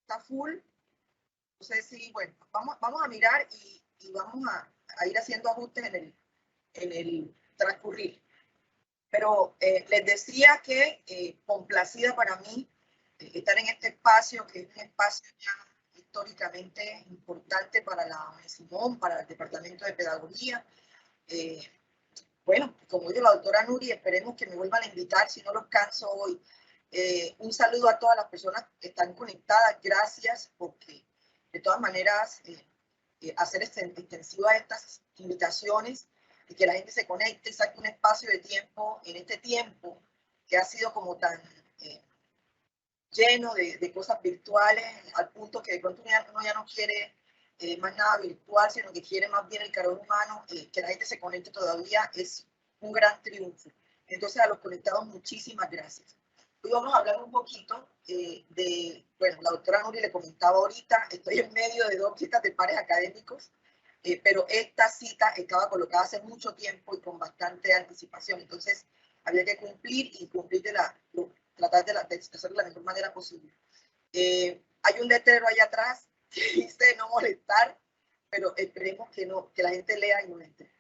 está full. No sé si, bueno, vamos a mirar y vamos a ir haciendo ajustes en el transcurrir. Pero les decía que complacida para mí estar en este espacio, que es un espacio ya históricamente importante para la UNICIMON, para el Departamento de Pedagogía. Bueno, como dijo la doctora Nuri, esperemos que me vuelvan a invitar si no los canso hoy. Un saludo a todas las personas que están conectadas. Gracias, porque de todas maneras hacer extensiva estas invitaciones y que la gente se conecte, saque un espacio de tiempo en este tiempo que ha sido como tan lleno de cosas virtuales, al punto que de pronto uno ya no quiere más nada virtual, sino que quiere más bien el calor humano, que la gente se conecte todavía es un gran triunfo. Entonces, a los conectados, muchísimas gracias. Hoy vamos a hablar un poquito bueno, la doctora Nuri le comentaba ahorita, estoy en medio de 2 citas de pares académicos, pero esta cita estaba colocada hace mucho tiempo y con bastante anticipación, entonces había que cumplir y cumplir tratar de hacerlo de la mejor manera posible. Hay un letrero allá atrás que dice no molestar, pero esperemos que la gente lea y no entre.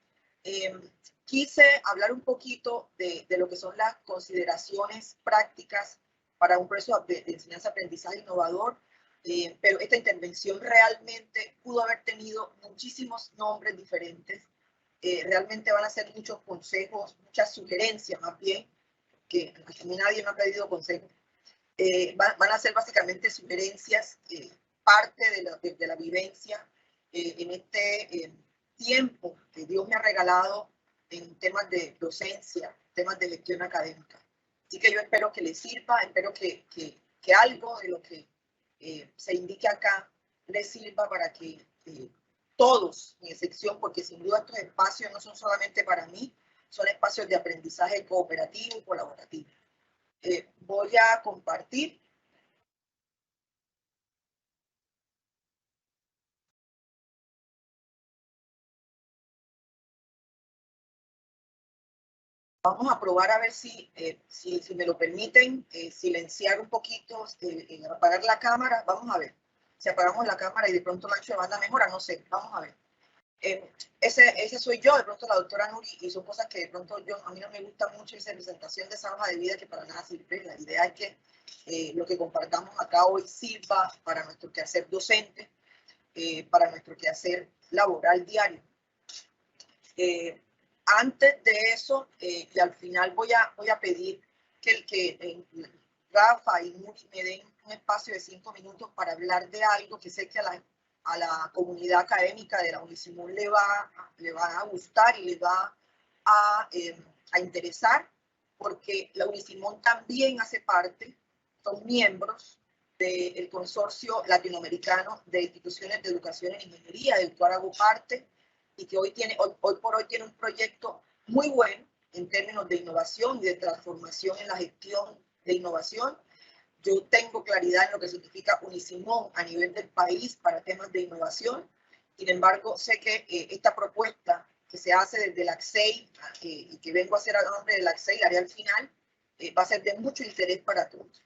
Quise hablar un poquito de lo que son las consideraciones prácticas para un proceso de enseñanza-aprendizaje innovador, pero esta intervención realmente pudo haber tenido muchísimos nombres diferentes. Realmente van a ser muchos consejos, muchas sugerencias más bien, que a mí nadie me ha pedido consejos. Van a ser básicamente sugerencias, parte de la vivencia en este tiempo que Dios me ha regalado en temas de docencia, temas de gestión académica. Así que yo espero que les sirva, espero que algo de lo que se indique acá les sirva para que todos, sin excepción, porque sin duda estos espacios no son solamente para mí, son espacios de aprendizaje cooperativo y colaborativo. Voy a compartir. Vamos a probar a ver si me lo permiten, silenciar un poquito, apagar la cámara. Vamos a ver si apagamos la cámara y de pronto el ancho de banda mejora, no sé, vamos a ver. Ese soy yo, de pronto la doctora Nuri, y son cosas que de pronto a mí no me gusta mucho esa presentación de esa hoja de vida que para nada sirve. La idea es que lo que compartamos acá hoy sirva para nuestro quehacer docente, para nuestro quehacer laboral diario. Antes de eso, y al final voy a pedir que Rafa y Nuri me den un espacio de 5 minutos para hablar de algo que sé que a la comunidad académica de la UNICIMON le va a gustar y le va a interesar, porque la UNICIMON también hace parte, son miembros del consorcio latinoamericano de instituciones de educación en ingeniería, del cual hago parte, y que hoy por hoy tiene un proyecto muy bueno en términos de innovación y de transformación en la gestión de innovación. Yo tengo claridad en lo que significa UNICIMON a nivel del país para temas de innovación. Sin embargo, sé que esta propuesta que se hace desde la ACSEI y que vengo a hacer a nombre de la ACSEI, la haré al final, va a ser de mucho interés para todos.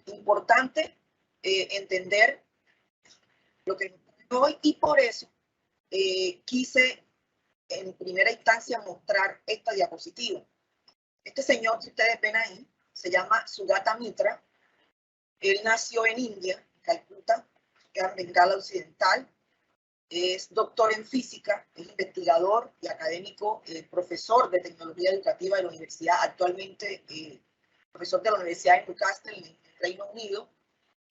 Importante entender lo que hoy, y por eso quise en primera instancia mostrar esta diapositiva. Este señor que ustedes ven ahí se llama Sugata Mitra. Él nació en India, Calcuta, en Bengala Occidental. Es doctor en física, es investigador y académico, profesor de tecnología educativa de la universidad, actualmente profesor de la Universidad de Newcastle en el Reino Unido,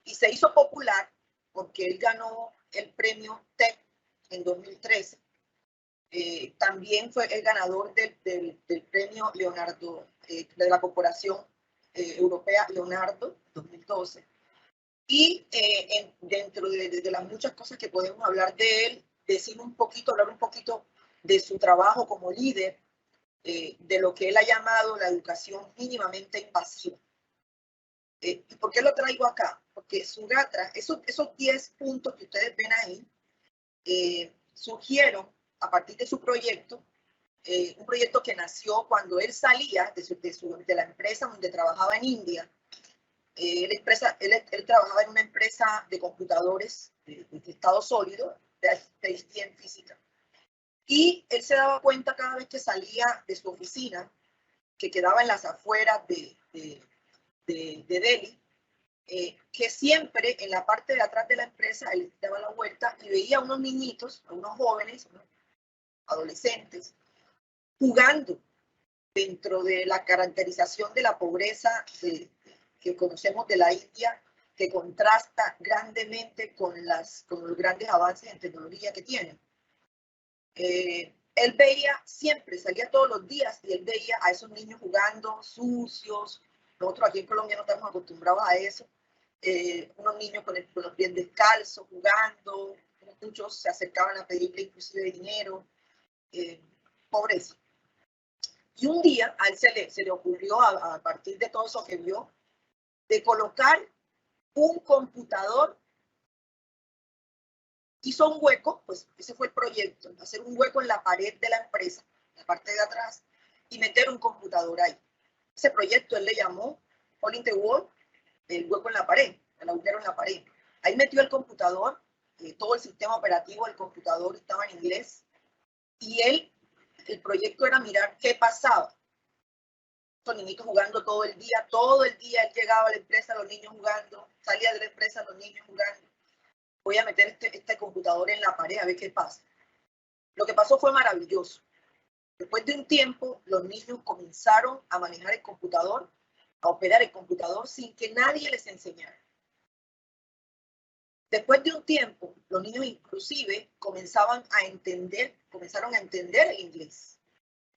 y se hizo popular porque él ganó el premio TED en 2013. También fue el ganador del premio Leonardo, de la Corporación Europea Leonardo 2012. Y dentro de las muchas cosas que podemos hablar de él, hablar un poquito de su trabajo como líder, de lo que él ha llamado la educación mínimamente invasiva. ¿Y por qué lo traigo acá? Porque Sugata, esos 10 puntos que ustedes ven ahí, surgieron a partir de su proyecto, un proyecto que nació cuando él salía de la empresa donde trabajaba en India, Él trabajaba en una empresa de computadores de estado sólido, de en física. Y él se daba cuenta cada vez que salía de su oficina, que quedaba en las afueras de Delhi, que siempre en la parte de atrás de la empresa él daba la vuelta y veía a unos niñitos, a unos jóvenes, unos adolescentes, jugando dentro de la caracterización de la pobreza que conocemos de la India, que contrasta grandemente con los grandes avances en tecnología que tienen. Él veía siempre, salía todos los días y él veía a esos niños jugando sucios. Nosotros aquí en Colombia no estamos acostumbrados a eso. Unos niños con los pies descalzos, jugando. Muchos se acercaban a pedirle inclusive dinero. Pobreza. Y un día a él se le ocurrió, a partir de todo eso que vio, de colocar un computador. Hizo un hueco, pues ese fue el proyecto, hacer un hueco en la pared de la empresa, en la parte de atrás, y meter un computador ahí. Ese proyecto él le llamó Hole in the Wall, el hueco en la pared, el agujero en la pared. Ahí metió el computador, todo el sistema operativo del computador estaba en inglés, y el proyecto era mirar qué pasaba. Los niñitos jugando todo el día él llegaba a la empresa, los niños jugando, salía de la empresa, los niños jugando. Voy a meter este computador en la pared a ver qué pasa. Lo que pasó fue maravilloso. Después de un tiempo, los niños comenzaron a manejar el computador, a operar el computador sin que nadie les enseñara. Después de un tiempo, los niños inclusive comenzaron a entender el inglés.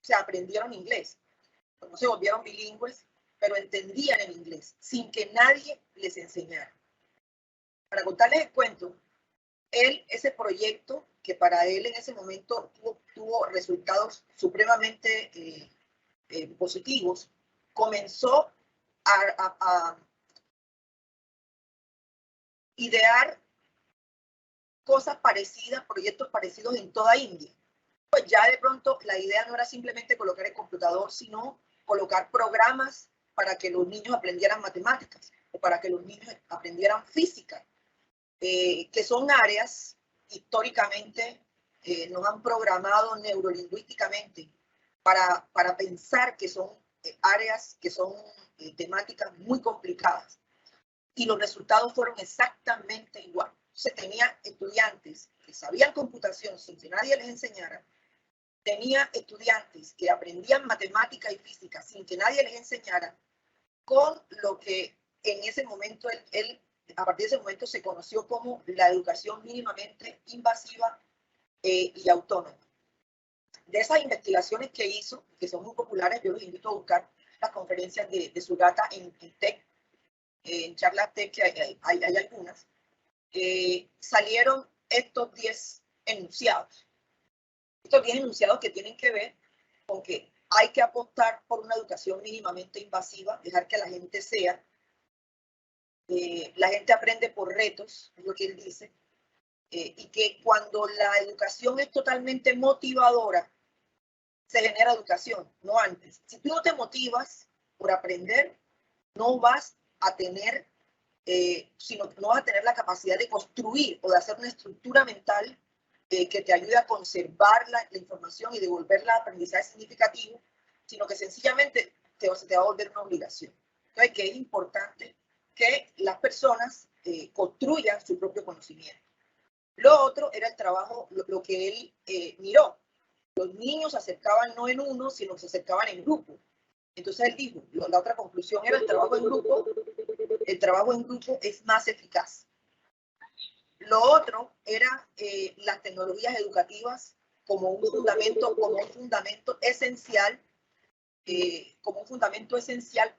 O sea, aprendieron inglés. No se volvieron bilingües, pero entendían el inglés sin que nadie les enseñara. Para contarles el cuento, ese proyecto, que para él en ese momento tuvo resultados supremamente positivos, comenzó a idear cosas parecidas, proyectos parecidos en toda India. Pues ya de pronto la idea no era simplemente colocar el computador, sino colocar programas para que los niños aprendieran matemáticas o para que los niños aprendieran física. Que son áreas históricamente nos han programado neurolingüísticamente para pensar que son áreas, que son temáticas muy complicadas. Y los resultados fueron exactamente igual. Se tenía estudiantes que sabían computación sin que nadie les enseñara. Tenía estudiantes que aprendían matemática y física sin que nadie les enseñara, con lo que en ese momento a partir de ese momento se conoció como la educación mínimamente invasiva y autónoma. De esas investigaciones que hizo, que son muy populares, yo los invito a buscar las conferencias de Sugata en TEC, en charlas TEC, que hay algunas, salieron estos 10 enunciados. Estos 10 enunciados que tienen que ver con que hay que apostar por una educación mínimamente invasiva, dejar que la gente la gente aprende por retos, es lo que él dice, y que cuando la educación es totalmente motivadora, se genera educación, no antes. Si tú no te motivas por aprender, no vas a tener, no vas a tener la capacidad de construir o de hacer una estructura mental que te ayude a conservar la información y devolverla a aprendizaje significativo, sino que sencillamente se te va a volver una obligación. Entonces, que es importante que las personas construyan su propio conocimiento. Lo otro era el trabajo, lo que él miró. Los niños se acercaban no en uno, sino que se acercaban en grupo. Entonces él dijo, la otra conclusión era el trabajo en grupo. El trabajo en grupo es más eficaz. Lo otro era las tecnologías educativas como un fundamento esencial,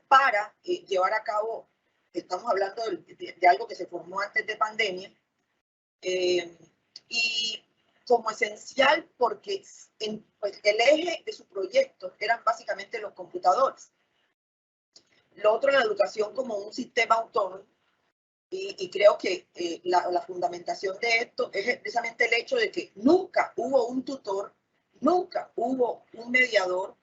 para llevar a cabo. Estamos hablando de algo que se formó antes de pandemia, y como esencial porque pues, el eje de su proyecto eran básicamente los computadores. Lo otro, la educación como un sistema autónomo, y creo que la fundamentación de esto es precisamente el hecho de que nunca hubo un tutor, nunca hubo un mediador,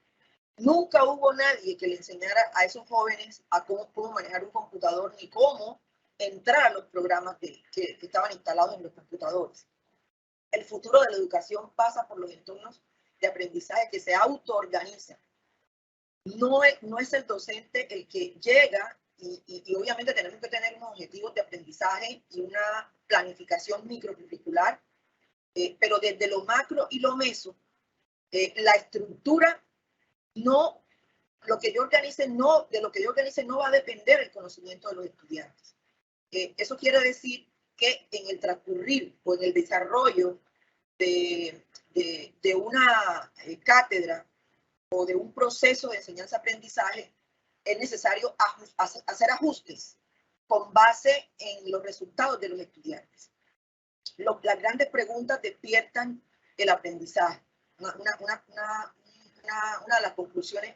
Nunca hubo nadie que le enseñara a esos jóvenes a cómo manejar un computador ni cómo entrar a los programas que estaban instalados en los computadores. El futuro de la educación pasa por los entornos de aprendizaje que se autoorganizan. No es el docente el que llega y obviamente tenemos que tener unos objetivos de aprendizaje y una planificación microcurricular, pero desde lo macro y lo meso, la estructura no, lo que yo organice no, de lo que yo organice no va a depender el conocimiento de los estudiantes. Eso quiere decir que en el transcurrir o en el desarrollo de una cátedra o de un proceso de enseñanza-aprendizaje, es necesario hacer ajustes con base en los resultados de los estudiantes. Las grandes preguntas despiertan el aprendizaje. Una de las conclusiones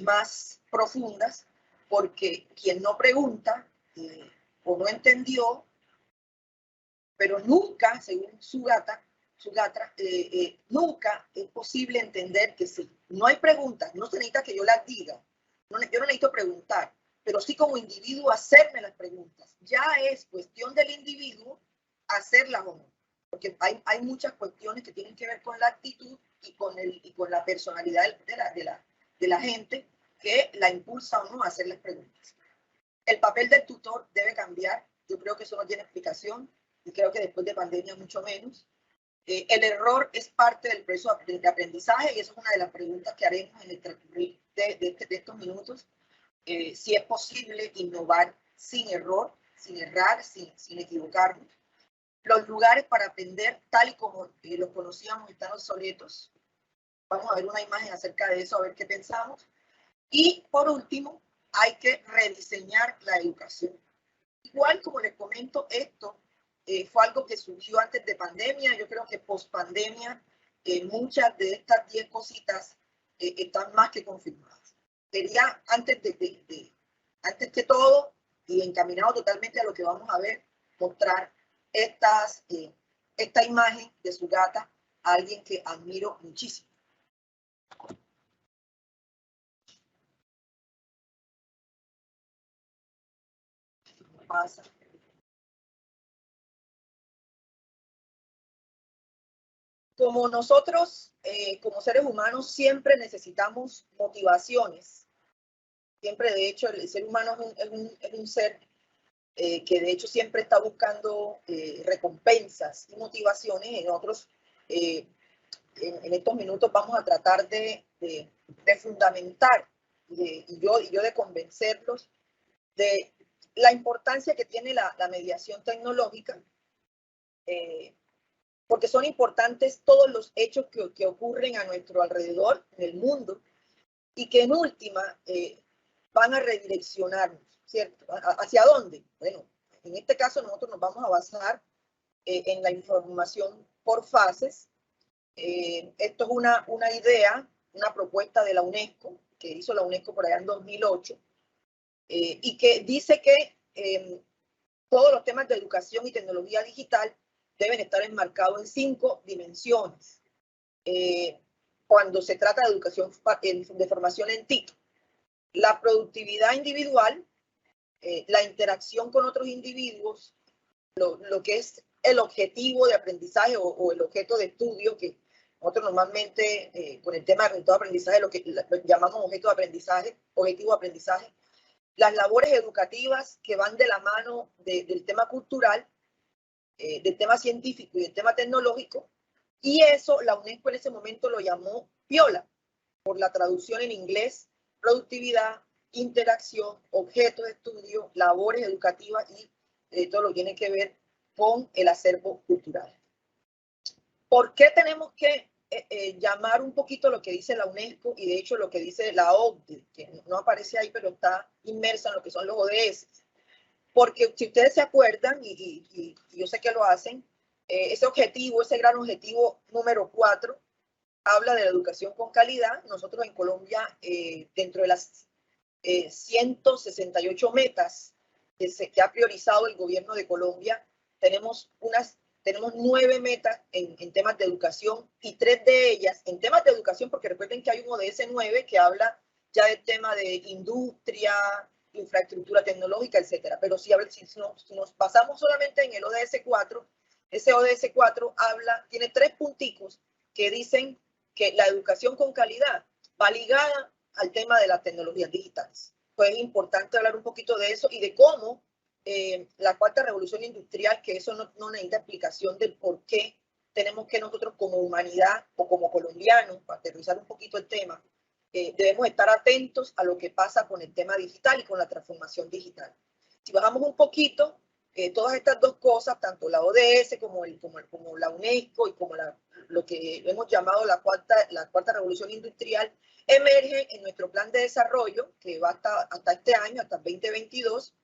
más profundas, porque quien no pregunta o no entendió, pero nunca, según Sugatra, nunca es posible entender que sí. No hay preguntas, no se necesita que yo las diga. Yo no necesito preguntar, pero sí como individuo hacerme las preguntas. Ya es cuestión del individuo hacerlas o no. Porque hay muchas cuestiones que tienen que ver con la actitud y con la personalidad de la gente que la impulsa o no a hacer las preguntas. El papel del tutor debe cambiar. Yo creo que eso no tiene explicación y creo que después de pandemia mucho menos. El error es parte del proceso de aprendizaje y eso es una de las preguntas que haremos en el transcurrir de estos minutos. Si es posible innovar sin error, sin errar, sin equivocarnos. Los lugares para aprender, tal y como los conocíamos, están obsoletos. Vamos a ver una imagen acerca de eso, a ver qué pensamos. Y por último, hay que rediseñar la educación. Igual como les comento, esto fue algo que surgió antes de pandemia. Yo creo que post pandemia muchas de estas 10 cositas están más que confirmadas. Quería, antes que todo, y encaminado totalmente a lo que vamos a ver, mostrar esta imagen de Sugatra, a alguien que admiro muchísimo. Pasa. Como nosotros, como seres humanos, siempre necesitamos motivaciones. Siempre, de hecho, el ser humano es un ser que de hecho siempre está buscando recompensas y motivaciones. En estos minutos vamos a tratar de fundamentar y yo de convencerlos de la importancia que tiene la mediación tecnológica, porque son importantes todos los hechos que ocurren a nuestro alrededor, en el mundo, y que en última van a redireccionarnos, ¿cierto? ¿Hacia dónde? Bueno, en este caso nosotros nos vamos a basar en la información por fases. Esto es una idea, una propuesta de la UNESCO, que hizo la UNESCO por allá en 2008, y que dice que todos los temas de educación y tecnología digital deben estar enmarcados en 5 dimensiones. Cuando se trata de educación de formación en TIC, la productividad individual, la interacción con otros individuos, lo que es el objetivo de aprendizaje o el objeto de estudio, que nosotros normalmente con el tema de orientado aprendizaje, lo que llamamos objetivo de aprendizaje, las labores educativas que van de la mano del tema cultural, del tema científico y del tema tecnológico, y eso la UNESCO en ese momento lo llamó PIOLA, por la traducción en inglés, productividad, interacción, objeto de estudio, labores educativas y todo lo que tiene que ver con el acervo cultural. ¿Por qué tenemos que llamar un poquito lo que dice la UNESCO y de hecho lo que dice la OCDE, que no aparece ahí, pero está inmersa en lo que son los ODS? Porque si ustedes se acuerdan, y yo sé que lo hacen, ese objetivo, ese gran objetivo número 4, habla de la educación con calidad. Nosotros en Colombia, dentro de las 168 metas que ha priorizado el gobierno de Colombia, tenemos unas tenemos 9 metas en temas de educación y 3 de ellas en temas de educación, porque recuerden que hay un ODS 9 que habla ya del tema de industria, infraestructura tecnológica, etcétera. Pero si nos basamos solamente en el ODS 4, ese ODS 4 tiene 3 punticos que dicen que la educación con calidad va ligada al tema de las tecnologías digitales. Pues es importante hablar un poquito de eso y de cómo la cuarta revolución industrial, que eso no necesita explicación del por qué tenemos que nosotros como humanidad o como colombianos, para aterrizar un poquito el tema, debemos estar atentos a lo que pasa con el tema digital y con la transformación digital. Si bajamos un poquito, todas estas dos cosas, tanto la ODS como la UNESCO y como lo que hemos llamado la cuarta revolución industrial, emergen en nuestro plan de desarrollo, que va hasta este año, hasta 2022,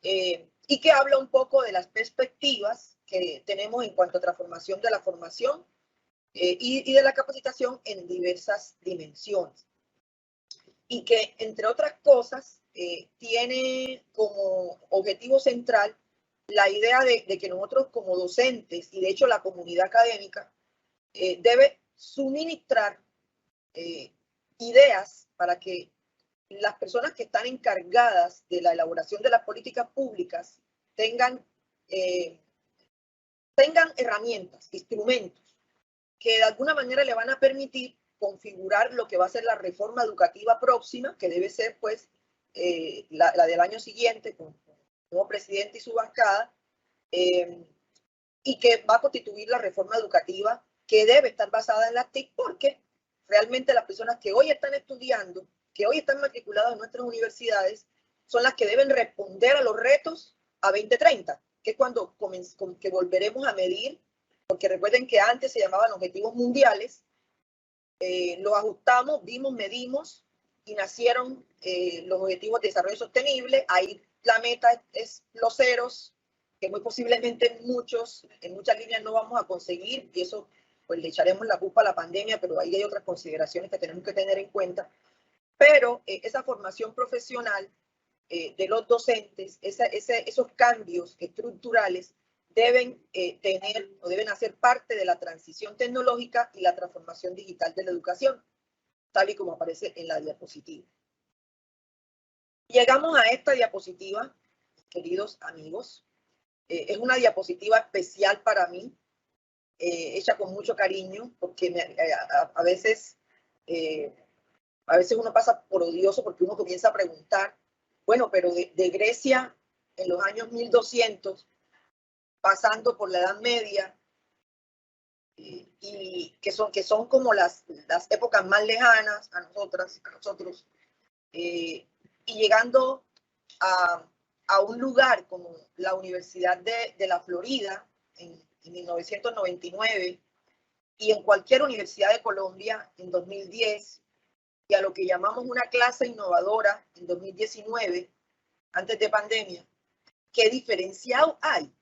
y que habla un poco de las perspectivas que tenemos en cuanto a transformación de la formación y de la capacitación en diversas dimensiones. Y que, entre otras cosas, tiene como objetivo central la idea de que nosotros como docentes, y de hecho la comunidad académica, debe suministrar ideas para que las personas que están encargadas de la elaboración de las políticas públicas tengan herramientas, instrumentos, que de alguna manera le van a permitir configurar lo que va a ser la reforma educativa próxima, que debe ser pues la del año siguiente, con el nuevo presidente y su bancada, y que va a constituir la reforma educativa que debe estar basada en las TIC, porque realmente las personas que hoy están estudiando, que hoy están matriculadas en nuestras universidades, son las que deben responder a los retos a 2030, que es cuando que volveremos a medir, porque recuerden que antes se llamaban objetivos mundiales, los ajustamos, medimos y nacieron los objetivos de desarrollo sostenible. Ahí la meta es los ceros, que muy posiblemente en muchas líneas no vamos a conseguir, y eso pues le echaremos la culpa a la pandemia, pero ahí hay otras consideraciones que tenemos que tener en cuenta. Pero esa formación profesional de los docentes, esos cambios estructurales deben tener o deben hacer parte de la transición tecnológica y la transformación digital de la educación, tal y como aparece en la diapositiva. Llegamos a esta diapositiva, queridos amigos. Es una diapositiva especial para mí, hecha con mucho cariño, porque a veces uno pasa por odioso porque uno comienza a preguntar, bueno, pero de Grecia en los años 1200, pasando por la Edad Media, y que son como las épocas más lejanas a nosotros, y llegando a un lugar como la Universidad de la Florida en 1999, y en cualquier universidad de Colombia en 2010, y a lo que llamamos una clase innovadora en 2019, antes de pandemia, ¿qué diferenciado hay?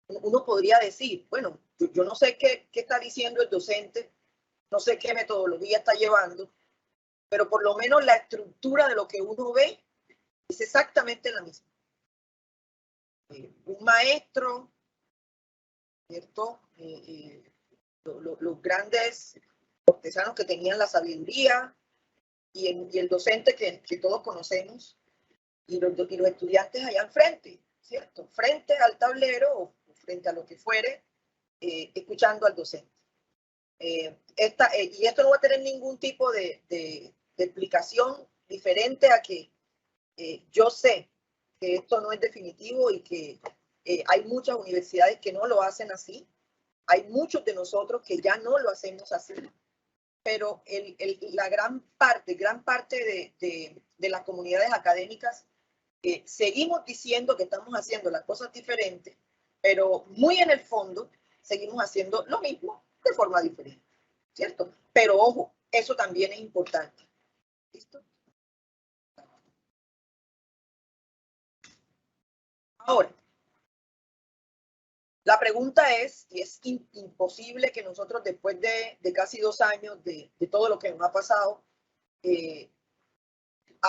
Uno podría decir, bueno, yo no sé qué está diciendo el docente, no sé qué metodología está llevando, pero por lo menos la estructura de lo que uno ve es exactamente la misma. Un maestro, ¿cierto? Los grandes cortesanos que tenían la sabiduría, y el docente que todos conocemos, y los estudiantes allá al frente, ¿cierto? Frente al tablero o frente a lo que fuere, escuchando al docente. Y esto no va a tener ningún tipo de explicación diferente a que yo sé que esto no es definitivo y que hay muchas universidades que no lo hacen así. Hay muchos de nosotros que ya no lo hacemos así. Pero la gran parte de las comunidades académicas seguimos diciendo que estamos haciendo las cosas diferentes, pero muy en el fondo seguimos haciendo lo mismo de forma diferente, ¿cierto? Pero ojo, eso también es importante. ¿Listo? Ahora, la pregunta es, y es imposible que nosotros después de casi 2 años de todo lo que nos ha pasado,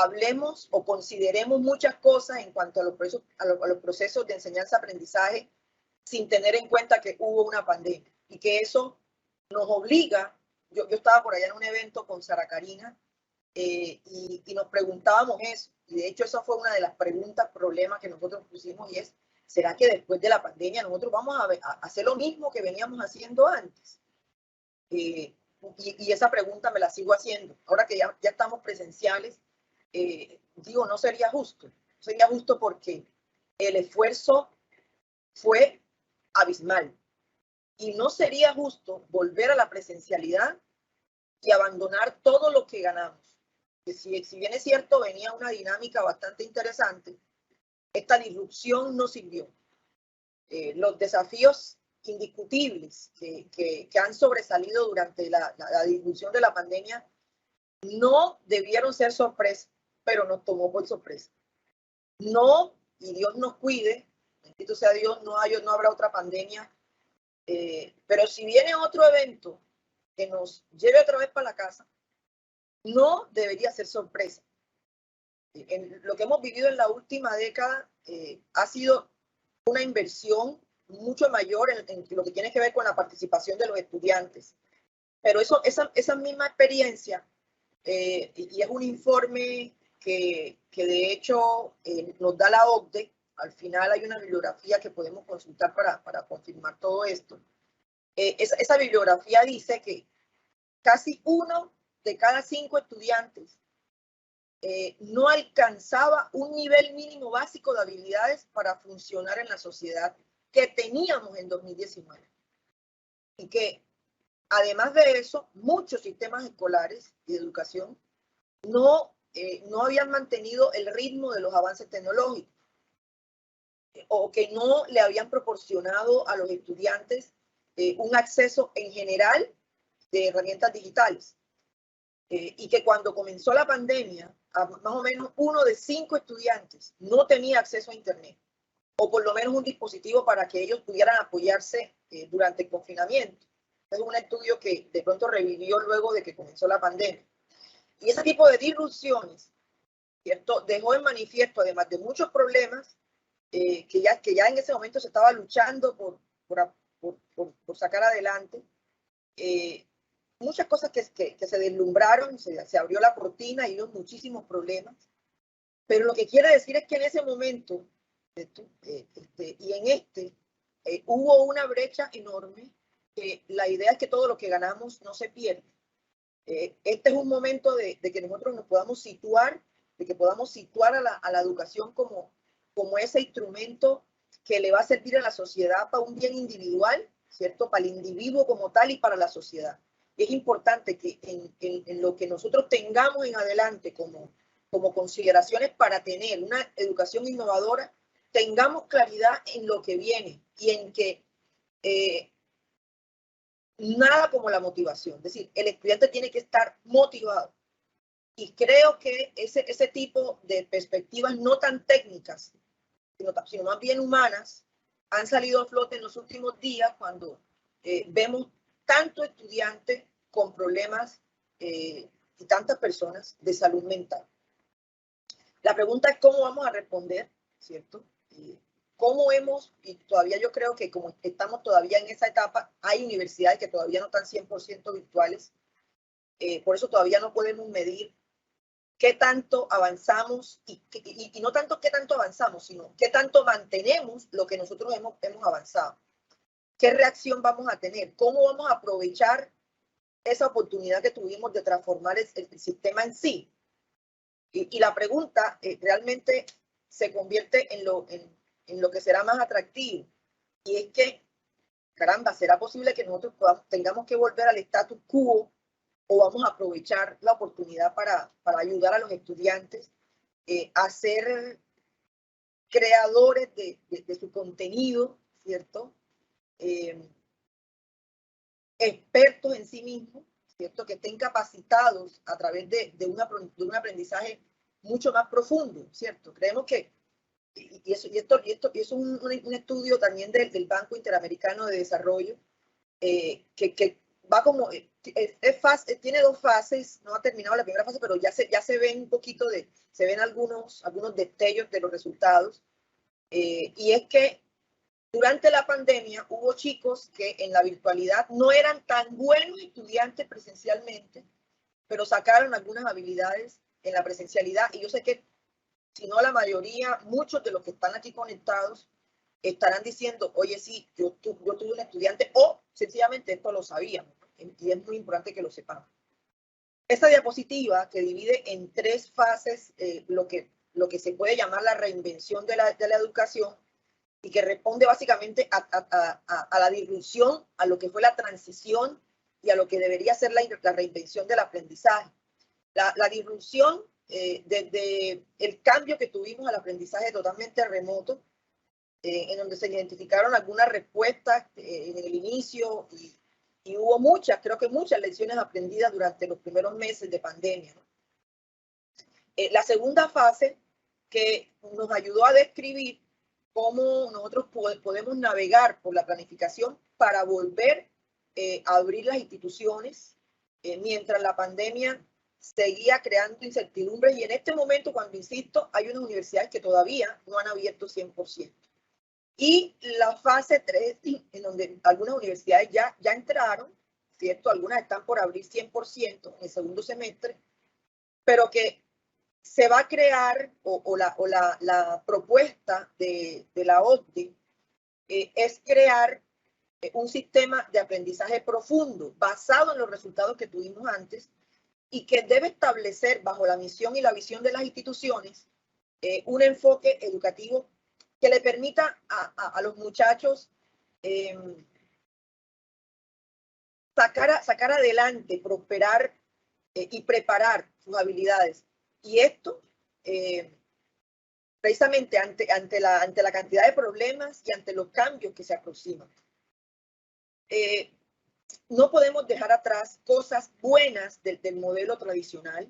hablemos o consideremos muchas cosas en cuanto a los procesos de enseñanza-aprendizaje sin tener en cuenta que hubo una pandemia y que eso nos obliga. Yo estaba por allá en un evento con Sara Karina y nos preguntábamos eso. Y de hecho esa fue una de las preguntas, problemas que nosotros pusimos y es, ¿será que después de la pandemia nosotros vamos a hacer lo mismo que veníamos haciendo antes? Y esa pregunta me la sigo haciendo. Ahora que ya estamos presenciales, digo, no sería justo. Sería justo porque el esfuerzo fue abismal. Y no sería justo volver a la presencialidad y abandonar todo lo que ganamos. Que si bien es cierto, venía una dinámica bastante interesante, esta disrupción no sirvió. Los desafíos indiscutibles que han sobresalido durante la disrupción de la pandemia no debieron ser sorpresa, pero nos tomó por sorpresa. No, y Dios nos cuide, bendito sea Dios, no habrá otra pandemia, pero si viene otro evento que nos lleve otra vez para la casa, no debería ser sorpresa. En lo que hemos vivido en la última década ha sido una inversión mucho mayor en lo que tiene que ver con la participación de los estudiantes. Pero esa misma experiencia, y es un informe que de hecho nos da la OCDE, al final hay una bibliografía que podemos consultar para confirmar todo esto. Esa bibliografía dice que casi 1 de cada 5 estudiantes no alcanzaba un nivel mínimo básico de habilidades para funcionar en la sociedad que teníamos en 2019. Y que además de eso, muchos sistemas escolares y de educación no habían mantenido el ritmo de los avances tecnológicos o que no le habían proporcionado a los estudiantes un acceso en general de herramientas digitales. Y que cuando comenzó la pandemia, más o menos 1 de 5 estudiantes no tenía acceso a Internet, o por lo menos un dispositivo para que ellos pudieran apoyarse durante el confinamiento. Es un estudio que de pronto revivió luego de que comenzó la pandemia. Y ese tipo de disrupciones, ¿cierto?, dejó en manifiesto, además de muchos problemas que ya en ese momento se estaba luchando por sacar adelante, muchas cosas que se deslumbraron, se abrió la cortina y hubo muchísimos problemas. Pero lo que quiere decir es que en ese momento y en hubo una brecha enorme, que la idea es que todo lo que ganamos no se pierda. Este es un momento de que nosotros nos podamos situar, de que podamos situar a la educación como ese instrumento que le va a servir a la sociedad para un bien individual, ¿cierto? Para el individuo como tal y para la sociedad. Es importante que en lo que nosotros tengamos en adelante como consideraciones para tener una educación innovadora, tengamos claridad en lo que viene y en que nada como la motivación. Es decir, el estudiante tiene que estar motivado. Y creo que ese tipo de perspectivas no tan técnicas, sino más bien humanas, han salido a flote en los últimos días cuando vemos tanto estudiantes con problemas y tantas personas de salud mental. La pregunta es cómo vamos a responder, ¿cierto? ¿Cómo y todavía yo creo que como estamos todavía en esa etapa, hay universidades que todavía no están 100% virtuales, por eso todavía no podemos medir qué tanto avanzamos y no tanto qué tanto avanzamos, sino qué tanto mantenemos lo que nosotros hemos avanzado. ¿Qué reacción vamos a tener? ¿Cómo vamos a aprovechar esa oportunidad que tuvimos de transformar el sistema en sí? Y la pregunta realmente se convierte en lo que será más atractivo. Y es que, caramba, ¿será posible que nosotros tengamos que volver al status quo o vamos a aprovechar la oportunidad para ayudar a los estudiantes a ser creadores de su contenido, ¿cierto? Expertos en sí mismos, ¿cierto? Que estén capacitados a través de un aprendizaje mucho más profundo, ¿cierto? Creemos que, y esto es un estudio también del Banco Interamericano de Desarrollo, que va como, tiene dos fases, no ha terminado la primera fase, pero ya se ven un poquito se ven algunos destellos de los resultados. Y es que durante la pandemia hubo chicos que en la virtualidad no eran tan buenos estudiantes presencialmente, pero sacaron algunas habilidades en la presencialidad. Y yo sé que, si no la mayoría, muchos de los que están aquí conectados estarán diciendo, oye, sí, yo tuve un estudiante, o sencillamente esto lo sabíamos, y es muy importante que lo sepamos. Esta diapositiva, que divide en tres fases lo que se puede llamar la reinvención de la educación, y que responde básicamente a la disrupción, a lo que fue la transición y a lo que debería ser la reinvención del aprendizaje. La disrupción, desde el cambio que tuvimos al aprendizaje totalmente remoto, en donde se identificaron algunas respuestas en el inicio, y hubo creo que muchas lecciones aprendidas durante los primeros meses de pandemia, ¿no? La segunda fase, que nos ayudó a describir cómo nosotros podemos navegar por la planificación para volver a abrir las instituciones mientras la pandemia seguía creando incertidumbres, y en este momento, cuando insisto, hay unas universidades que todavía no han abierto 100%. Y la fase 3, en donde algunas universidades ya entraron, ¿cierto? Algunas están por abrir 100% en el segundo semestre, pero que se va a crear, la propuesta de la OCDE es crear un sistema de aprendizaje profundo basado en los resultados que tuvimos antes, y que debe establecer, bajo la misión y la visión de las instituciones, un enfoque educativo que le permita a los muchachos sacar adelante, prosperar y preparar sus habilidades. Y esto, precisamente ante la cantidad de problemas y ante los cambios que se aproximan. No podemos dejar atrás cosas buenas del modelo tradicional,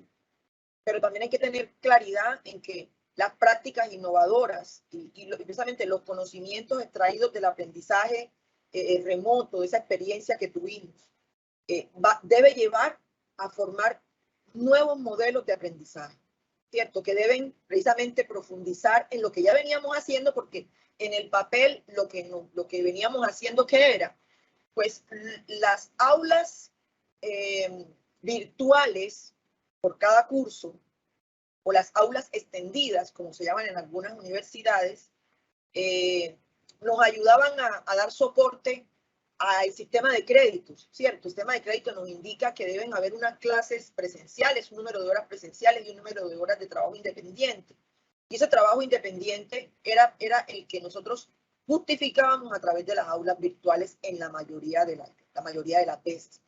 pero también hay que tener claridad en que las prácticas innovadoras y precisamente los conocimientos extraídos del aprendizaje remoto, de esa experiencia que tuvimos, debe llevar a formar nuevos modelos de aprendizaje, ¿cierto? Que deben precisamente profundizar en lo que ya veníamos haciendo, porque en el papel lo que veníamos haciendo, ¿qué era? Pues las aulas virtuales por cada curso, o las aulas extendidas, como se llaman en algunas universidades, nos ayudaban a dar soporte al sistema de créditos, ¿cierto? El sistema de crédito nos indica que deben haber unas clases presenciales, un número de horas presenciales y un número de horas de trabajo independiente. Y ese trabajo independiente era el que nosotros justificábamos a través de las aulas virtuales en la mayoría de las veces.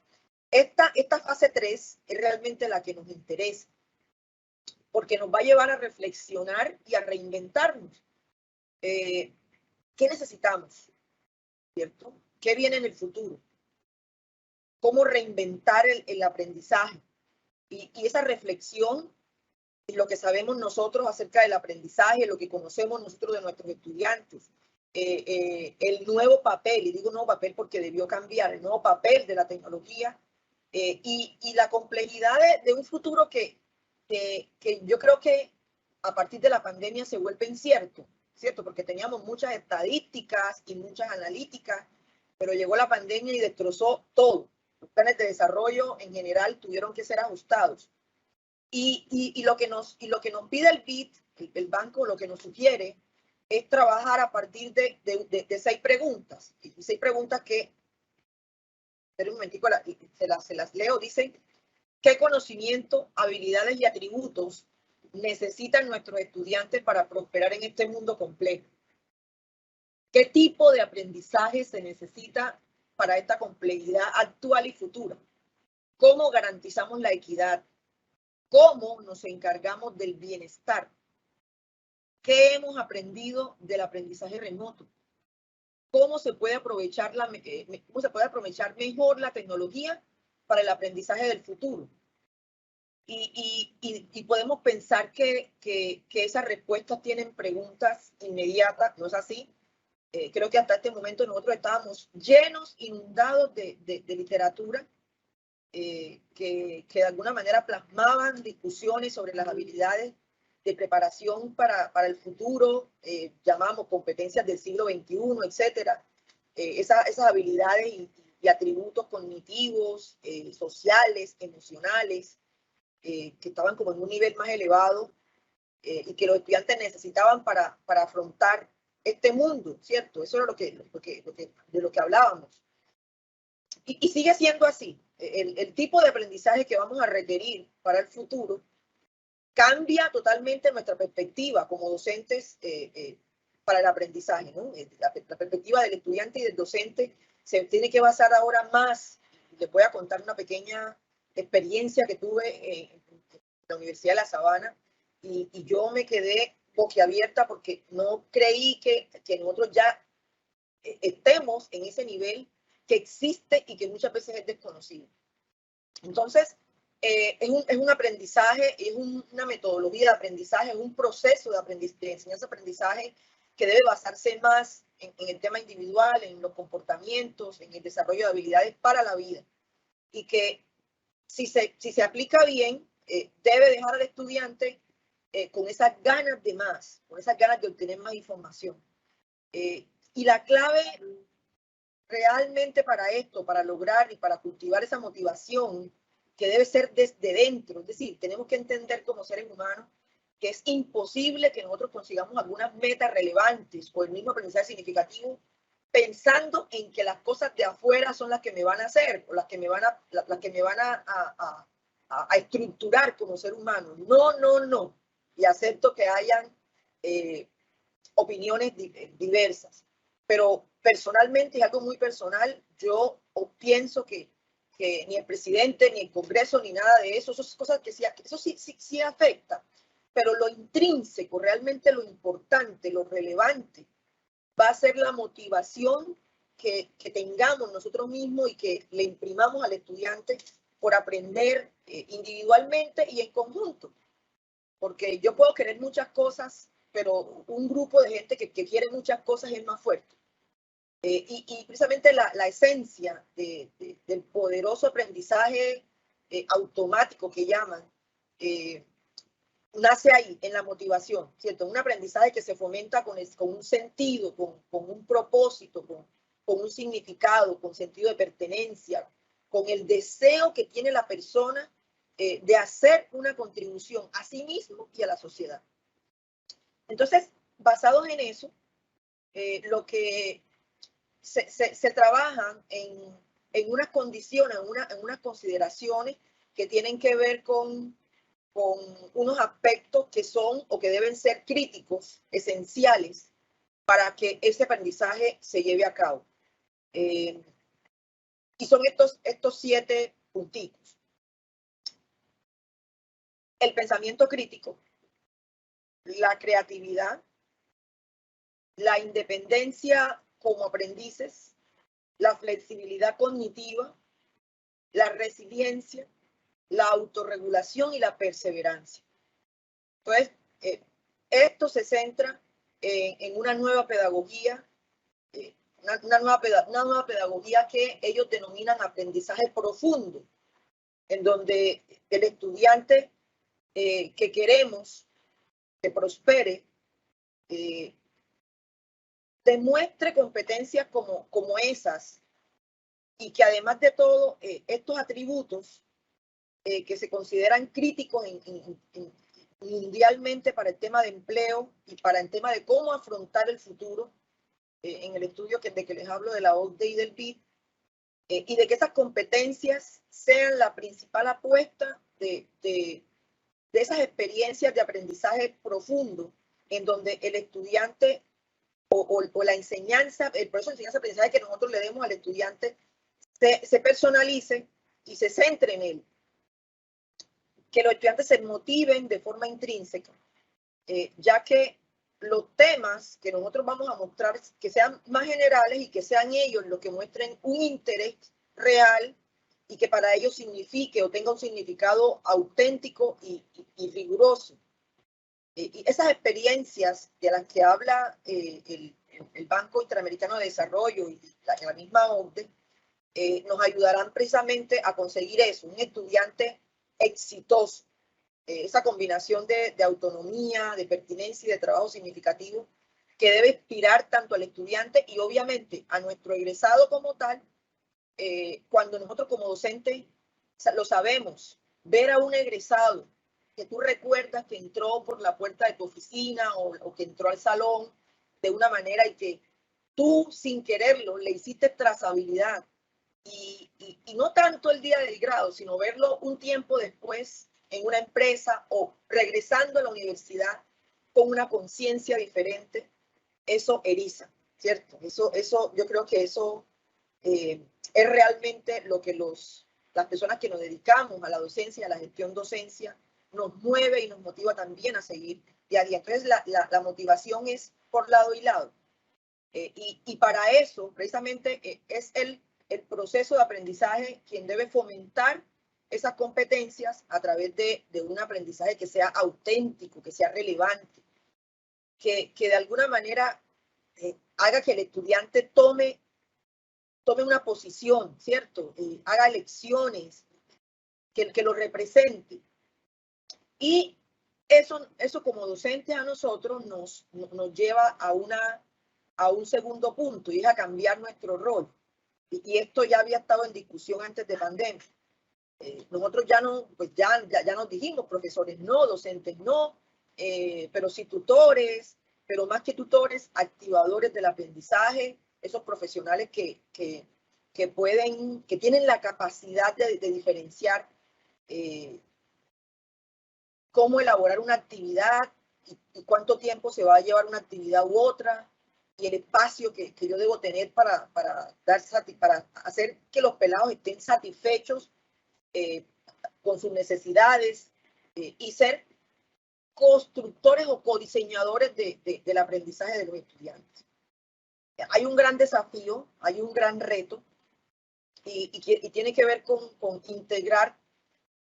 Esta fase 3 es realmente la que nos interesa, porque nos va a llevar a reflexionar y a reinventarnos. ¿Qué necesitamos? ¿Cierto? ¿Qué viene en el futuro? ¿Cómo reinventar el aprendizaje? Y esa reflexión es lo que sabemos nosotros acerca del aprendizaje, lo que conocemos nosotros de nuestros estudiantes. El nuevo papel, y digo nuevo papel porque debió cambiar, el nuevo papel de la tecnología y la complejidad de un futuro que yo creo que a partir de la pandemia se vuelve incierto, ¿cierto? Porque teníamos muchas estadísticas y muchas analíticas, pero llegó la pandemia y destrozó todo. Los planes de desarrollo en general tuvieron que ser ajustados. Y lo que nos pide el BID, el banco, lo que nos sugiere es trabajar a partir de 6 preguntas. Y 6 preguntas que, espera un momentico, se las leo. Dicen: ¿qué conocimiento, habilidades y atributos necesitan nuestros estudiantes para prosperar en este mundo complejo? ¿Qué tipo de aprendizaje se necesita para esta complejidad actual y futura? ¿Cómo garantizamos la equidad? ¿Cómo nos encargamos del bienestar? ¿Qué hemos aprendido del aprendizaje remoto? ¿Cómo se puede aprovechar mejor la tecnología para el aprendizaje del futuro? Y podemos pensar que esas respuestas tienen preguntas inmediatas. ¿No es así? Creo que hasta este momento nosotros estábamos inundados de literatura que de alguna manera plasmaban discusiones sobre las habilidades de preparación para el futuro, llamamos competencias del siglo XXI, etcétera. Esas habilidades y atributos cognitivos, sociales, emocionales, que estaban como en un nivel más elevado y que los estudiantes necesitaban para afrontar este mundo, ¿cierto? Eso era de lo que hablábamos. Y sigue siendo así. El tipo de aprendizaje que vamos a requerir para el futuro cambia totalmente nuestra perspectiva como docentes para el aprendizaje, ¿no? La perspectiva del estudiante y del docente se tiene que basar ahora más. Les voy a contar una pequeña experiencia que tuve en la Universidad de La Sabana y yo me quedé boquiabierta porque no creí que nosotros ya estemos en ese nivel que existe y que muchas veces es desconocido. Entonces, es un aprendizaje, es una metodología de aprendizaje, es un proceso de enseñanza-aprendizaje que debe basarse más en el tema individual, en los comportamientos, en el desarrollo de habilidades para la vida. Y que si se aplica bien, debe dejar al estudiante con esas ganas de más, con esas ganas de obtener más información. Y la clave realmente para esto, para lograr y para cultivar esa motivación que debe ser desde dentro, es decir, tenemos que entender como seres humanos que es imposible que nosotros consigamos algunas metas relevantes o el mismo aprendizaje significativo pensando en que las cosas de afuera son las que me van a hacer o las que me van a estructurar como ser humano. No, no, no. Y acepto que hayan opiniones diversas. Pero personalmente, es algo muy personal, yo pienso que ni el presidente, ni el Congreso, ni nada de eso, esas cosas que eso sí afecta. Pero lo intrínseco, realmente lo importante, lo relevante, va a ser la motivación que tengamos nosotros mismos y que le imprimamos al estudiante por aprender individualmente y en conjunto. Porque yo puedo querer muchas cosas, pero un grupo de gente que quiere muchas cosas es más fuerte. Y precisamente la esencia del poderoso aprendizaje automático que llaman, nace ahí, en la motivación, ¿cierto? Un aprendizaje que se fomenta con un sentido, con un propósito, con un significado, con sentido de pertenencia, con el deseo que tiene la persona de hacer una contribución a sí mismo y a la sociedad. Entonces, basados en eso, lo que se trabajan en unas condiciones, en unas consideraciones que tienen que ver con unos aspectos que son o que deben ser críticos, esenciales, para que ese aprendizaje se lleve a cabo. Y son estos 7 puntitos. El pensamiento crítico, la creatividad, la independencia como aprendices, la flexibilidad cognitiva, la resiliencia, la autorregulación y la perseverancia. Entonces, esto se centra en una nueva pedagogía, una nueva pedagogía que ellos denominan aprendizaje profundo, en donde el estudiante que queremos que prospere demuestre competencias como esas y que además de todo estos atributos que se consideran críticos mundialmente para el tema de empleo y para el tema de cómo afrontar el futuro, en el estudio de que les hablo de la OCDE y del BID, y de que esas competencias sean la principal apuesta de esas experiencias de aprendizaje profundo, en donde el estudiante o la enseñanza, el proceso de enseñanza-aprendizaje que nosotros le demos al estudiante se personalice y se centre en él. Que los estudiantes se motiven de forma intrínseca, ya que los temas que nosotros vamos a mostrar que sean más generales y que sean ellos los que muestren un interés real y que para ellos signifique o tenga un significado auténtico y riguroso. Y esas experiencias de las que habla el Banco Interamericano de Desarrollo y la misma OCDE nos ayudarán precisamente a conseguir eso, un estudiante exitoso, esa combinación de autonomía, de pertinencia y de trabajo significativo que debe inspirar tanto al estudiante y obviamente a nuestro egresado como tal. Cuando nosotros como docentes lo sabemos, ver a un egresado que tú recuerdas que entró por la puerta de tu oficina o que entró al salón de una manera y que tú sin quererlo le hiciste trazabilidad y no tanto el día del grado, sino verlo un tiempo después en una empresa o regresando a la universidad con una conciencia diferente, eso eriza, ¿cierto? Eso, yo creo que eso es realmente lo que las personas que nos dedicamos a la docencia, a la gestión docencia, nos mueve y nos motiva también a seguir día a día. Entonces, la motivación es por lado y lado. Y para eso, precisamente, es el proceso de aprendizaje quien debe fomentar esas competencias a través de un aprendizaje que sea auténtico, que sea relevante, que de alguna manera haga que el estudiante tome una posición, ¿cierto? Haga elecciones, que lo represente. Y eso como docentes a nosotros nos lleva a un segundo punto, y es a cambiar nuestro rol. Y esto ya había estado en discusión antes de pandemia. Nosotros ya no, pues ya nos dijimos, profesores no, docentes no, pero sí tutores, pero más que tutores, activadores del aprendizaje, esos profesionales que tienen la capacidad de diferenciar cómo elaborar una actividad y cuánto tiempo se va a llevar una actividad u otra, y el espacio que yo debo tener para hacer que los pelados estén satisfechos con sus necesidades y ser constructores o codiseñadores del aprendizaje de los estudiantes. Hay un gran desafío, hay un gran reto y tiene que ver con integrar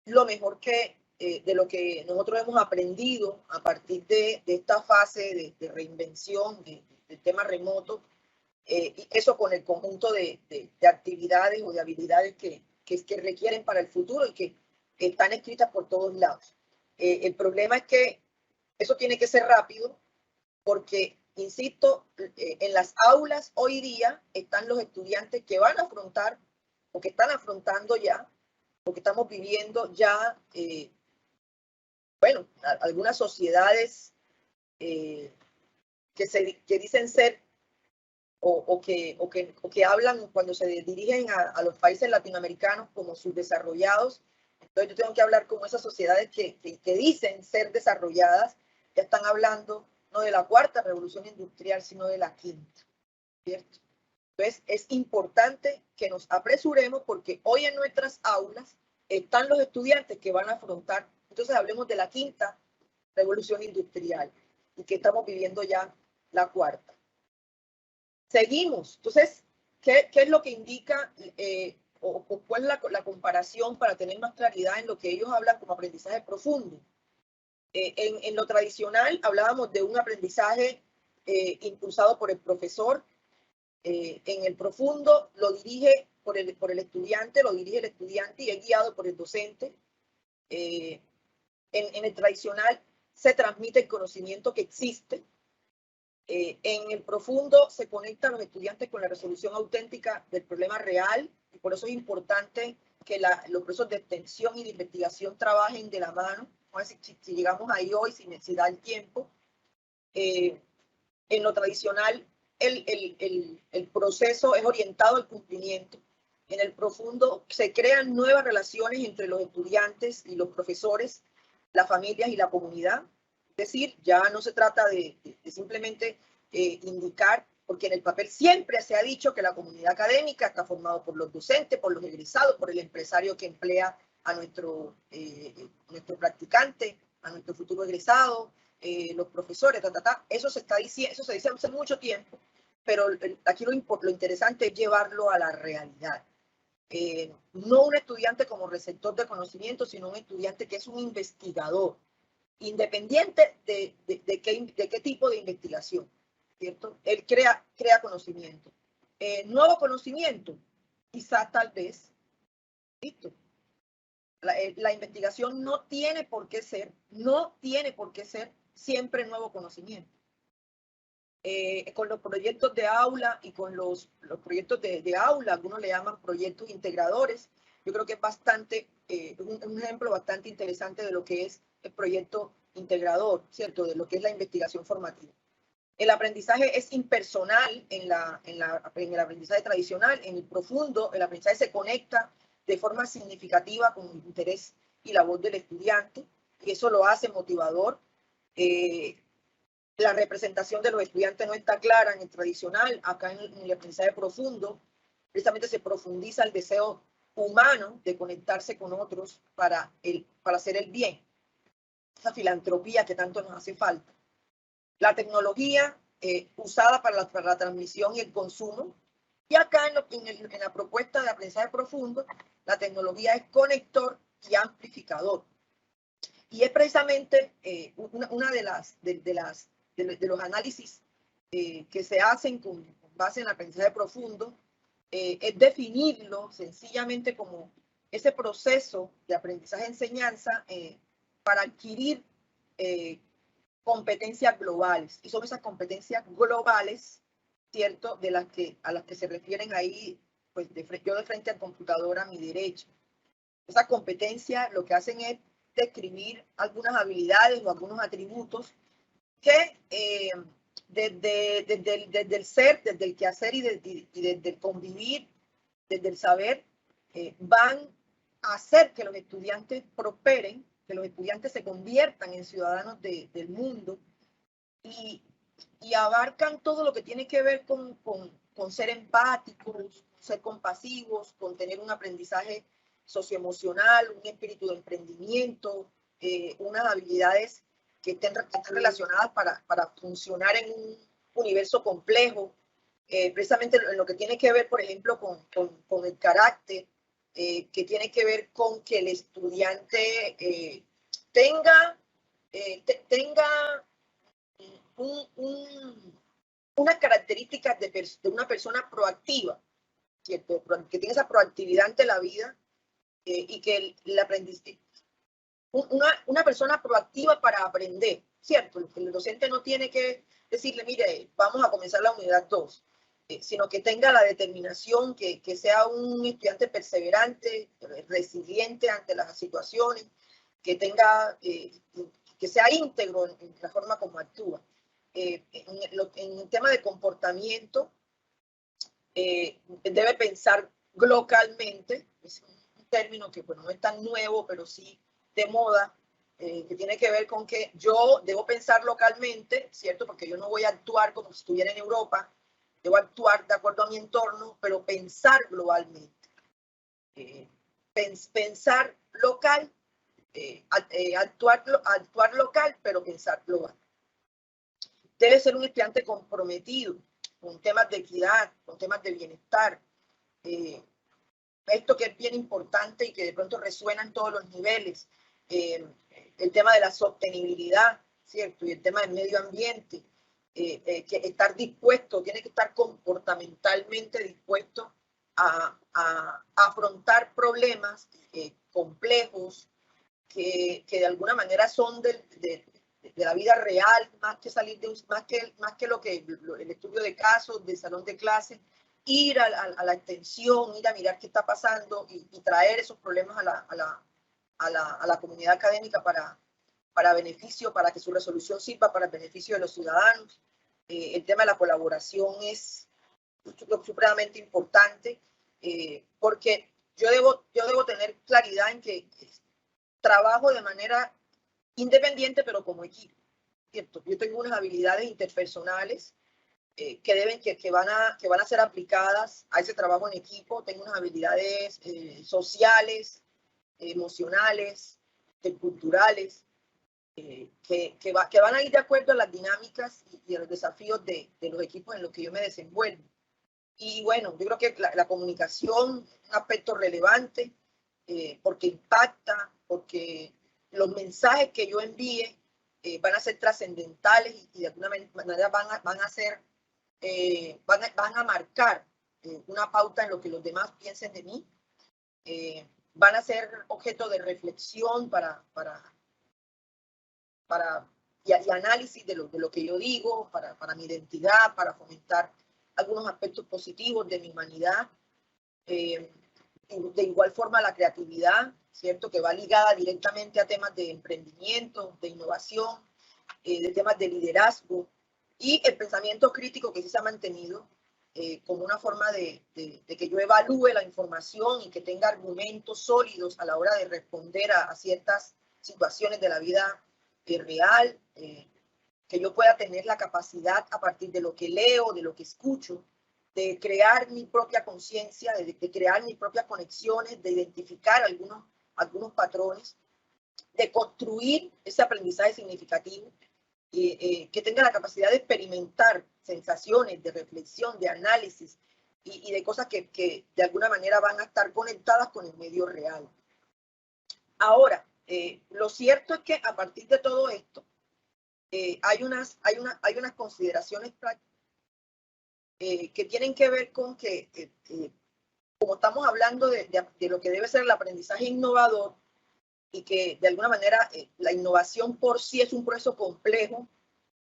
lo mejor de lo que nosotros hemos aprendido a partir de esta fase de reinvención del tema remoto, y eso con el conjunto de actividades o de habilidades que requieren para el futuro y que están escritas por todos lados. El problema es que eso tiene que ser rápido porque, insisto, en las aulas hoy día están los estudiantes que van a afrontar o que están afrontando ya, o que estamos viviendo ya, bueno, algunas sociedades que dicen ser o que hablan cuando se dirigen a los países latinoamericanos como subdesarrollados. Entonces yo tengo que hablar como esas sociedades que dicen ser desarrolladas, ya están hablando no de la cuarta revolución industrial, sino de la quinta, ¿cierto? Entonces es importante que nos apresuremos porque hoy en nuestras aulas están los estudiantes que van a afrontar, entonces hablemos de la quinta revolución industrial y que estamos viviendo ya la cuarta. Seguimos. Entonces, ¿qué es lo que indica o cuál es la comparación para tener más claridad en lo que ellos hablan como aprendizaje profundo? En lo tradicional hablábamos de un aprendizaje impulsado por el profesor. En el profundo lo dirige por el estudiante, lo dirige el estudiante y es guiado por el docente. En el tradicional se transmite el conocimiento que existe. En el profundo se conectan los estudiantes con la resolución auténtica del problema real, y por eso es importante que los procesos de extensión y de investigación trabajen de la mano. Si llegamos ahí hoy, si da el tiempo. En lo tradicional, el proceso es orientado al cumplimiento. En el profundo se crean nuevas relaciones entre los estudiantes y los profesores, las familias y la comunidad. Es decir, ya no se trata de simplemente indicar, porque en el papel siempre se ha dicho que la comunidad académica está formada por los docentes, por los egresados, por el empresario que emplea a nuestro practicante, a nuestro futuro egresado, los profesores, Eso se está diciendo, eso se dice hace mucho tiempo, pero aquí lo interesante es llevarlo a la realidad. No un estudiante como receptor de conocimiento, sino un estudiante que es un investigador, independiente de qué tipo de investigación, ¿cierto? Él crea conocimiento. Nuevo conocimiento quizá tal vez, listo. La investigación no tiene por qué ser siempre nuevo conocimiento. Con los proyectos de aula y con los proyectos de aula, algunos le llaman proyectos integradores. Yo creo que es bastante, un ejemplo bastante interesante de lo que es el proyecto integrador, ¿cierto? De lo que es la investigación formativa. El aprendizaje es impersonal en el aprendizaje tradicional. En el profundo, el aprendizaje se conecta de forma significativa con el interés y la voz del estudiante, y eso lo hace motivador. La representación de los estudiantes no está clara en el tradicional. Acá en el aprendizaje profundo, precisamente se profundiza el deseo humano de conectarse con otros para hacer el bien. Esa filantropía que tanto nos hace falta. La tecnología usada para la transmisión y el consumo. Y acá en la propuesta de aprendizaje profundo, la tecnología es conector y amplificador. Y es precisamente una de los análisis que se hacen con base en el aprendizaje profundo, es definirlo sencillamente como ese proceso de aprendizaje-enseñanza para adquirir competencias globales. Y son esas competencias globales, ¿cierto?, a las que se refieren ahí, pues yo de frente al computador a mi derecha. Esas competencias lo que hacen es describir algunas habilidades o algunos atributos que desde el ser, desde el quehacer y desde el convivir, desde el saber, van a hacer que los estudiantes prosperen, que los estudiantes se conviertan en ciudadanos del mundo y abarcan todo lo que tiene que ver con ser empáticos, ser compasivos, con tener un aprendizaje socioemocional, un espíritu de emprendimiento, unas habilidades que estén relacionadas para funcionar en un universo complejo, precisamente en lo que tiene que ver, por ejemplo, con el carácter, que tiene que ver con que el estudiante tenga unas características de una persona proactiva, ¿cierto? Que tiene esa proactividad ante la vida y que el aprendizaje, una persona proactiva para aprender, ¿cierto? El docente no tiene que decirle, mire, vamos a comenzar la unidad 2, sino que tenga la determinación, que sea un estudiante perseverante, resiliente ante las situaciones, que sea íntegro en la forma como actúa. En el tema de comportamiento, debe pensar localmente, es un término que bueno, no es tan nuevo, pero sí de moda, que tiene que ver con que yo debo pensar localmente, ¿cierto? Porque yo no voy a actuar como si estuviera en Europa, debo actuar de acuerdo a mi entorno, pero pensar globalmente. Pensar local, actuar local, pero pensar global. Debe ser un estudiante comprometido con temas de equidad, con temas de bienestar. Esto que es bien importante y que de pronto resuena en todos los niveles. El tema de la sostenibilidad, ¿cierto? Y el tema del medio ambiente. Que estar dispuesto, tiene que estar comportamentalmente dispuesto a afrontar problemas complejos que de alguna manera son de la vida real, más que salir más que el estudio de casos, de salón de clase, ir a la extensión, ir a mirar qué está pasando y traer esos problemas a la comunidad académica para beneficio, para que su resolución sirva para el beneficio de los ciudadanos. El tema de la colaboración es supremamente importante, porque yo debo tener claridad en que trabajo de manera independiente, pero como equipo, ¿cierto? Yo tengo unas habilidades interpersonales que van a ser aplicadas a ese trabajo en equipo. Tengo unas habilidades sociales, emocionales, culturales, que van a ir de acuerdo a las dinámicas y a los desafíos de los equipos en los que yo me desenvuelvo. Y bueno, yo creo que la comunicación es un aspecto relevante, porque impacta, porque los mensajes que yo envíe van a ser trascendentales y de alguna manera van a marcar una pauta en lo que los demás piensen de mí. Van a ser objeto de reflexión y análisis de lo que yo digo, para mi identidad, para fomentar algunos aspectos positivos de mi humanidad. De igual forma la creatividad, ¿cierto? Que va ligada directamente a temas de emprendimiento, de innovación, de temas de liderazgo, y el pensamiento crítico que sí se ha mantenido como una forma de que yo evalúe la información y que tenga argumentos sólidos a la hora de responder a ciertas situaciones de la vida real, que yo pueda tener la capacidad a partir de lo que leo, de lo que escucho, de crear mi propia conciencia, de crear mis propias conexiones, de identificar algunos patrones, de construir ese aprendizaje significativo, que tenga la capacidad de experimentar sensaciones, de reflexión, de análisis y de cosas que de alguna manera van a estar conectadas con el medio real. Ahora, lo cierto es que a partir de todo esto, hay unas consideraciones prácticas que tienen que ver con que, como estamos hablando de lo que debe ser el aprendizaje innovador, y que de alguna manera la innovación por sí es un proceso complejo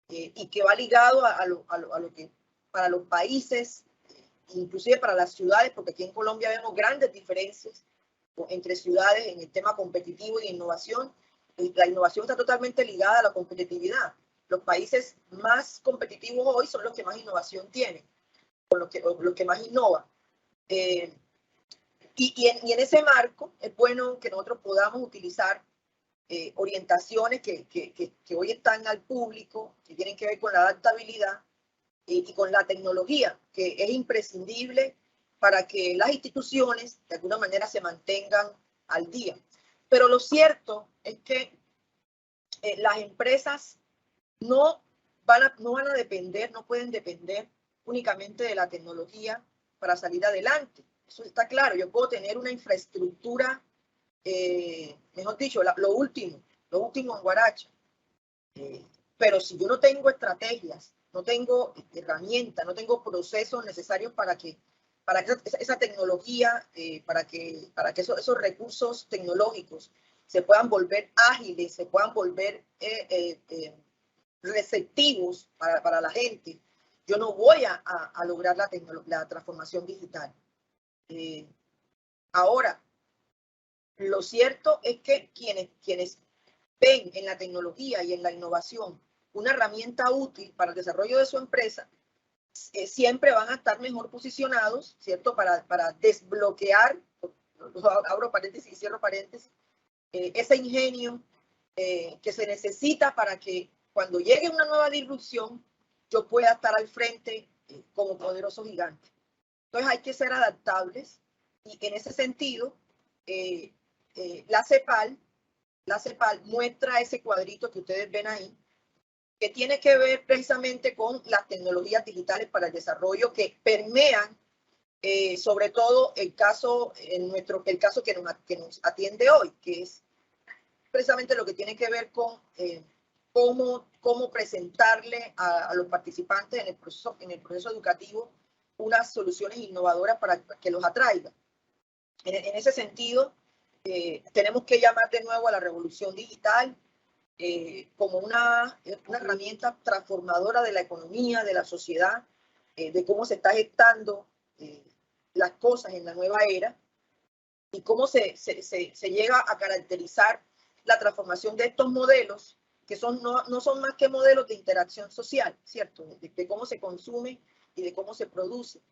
y que va ligado a lo que para los países, inclusive para las ciudades, porque aquí en Colombia vemos grandes diferencias entre ciudades en el tema competitivo y de innovación. La innovación está totalmente ligada a la competitividad. Los países más competitivos hoy son los que más innovación tienen, o los que más innovan. Y en ese marco es bueno que nosotros podamos utilizar orientaciones que hoy están al público, que tienen que ver con la adaptabilidad y con la tecnología, que es imprescindible para que las instituciones de alguna manera se mantengan al día. Pero lo cierto es que las empresas no van a depender, no pueden depender únicamente de la tecnología para salir adelante. Eso está claro. Yo puedo tener una infraestructura, mejor dicho, lo último en Guaracha. Pero si yo no tengo estrategias, no tengo herramientas, no tengo procesos necesarios para que esa tecnología, para que esos recursos tecnológicos se puedan volver ágiles, se puedan volver receptivos para la gente, yo no voy a lograr la transformación digital. Ahora, lo cierto es que quienes ven en la tecnología y en la innovación una herramienta útil para el desarrollo de su empresa, siempre van a estar mejor posicionados, ¿cierto? Para desbloquear, abro paréntesis y cierro paréntesis, ese ingenio que se necesita para que cuando llegue una nueva disrupción, yo pueda estar al frente como poderoso gigante. Entonces hay que ser adaptables y en ese sentido, la CEPAL muestra ese cuadrito que ustedes ven ahí, que tiene que ver precisamente con las tecnologías digitales para el desarrollo que permean, sobre todo el caso que nos atiende hoy, que es precisamente lo que tiene que ver con cómo presentarle a los participantes en el proceso educativo unas soluciones innovadoras para que los atraiga. En ese sentido, tenemos que llamar de nuevo a la revolución digital como una herramienta transformadora de la economía, de la sociedad, de cómo se está gestando las cosas en la nueva era y cómo se llega a caracterizar la transformación de estos modelos, que no son más que modelos de interacción social, ¿cierto? De cómo se consume y de cómo se produce.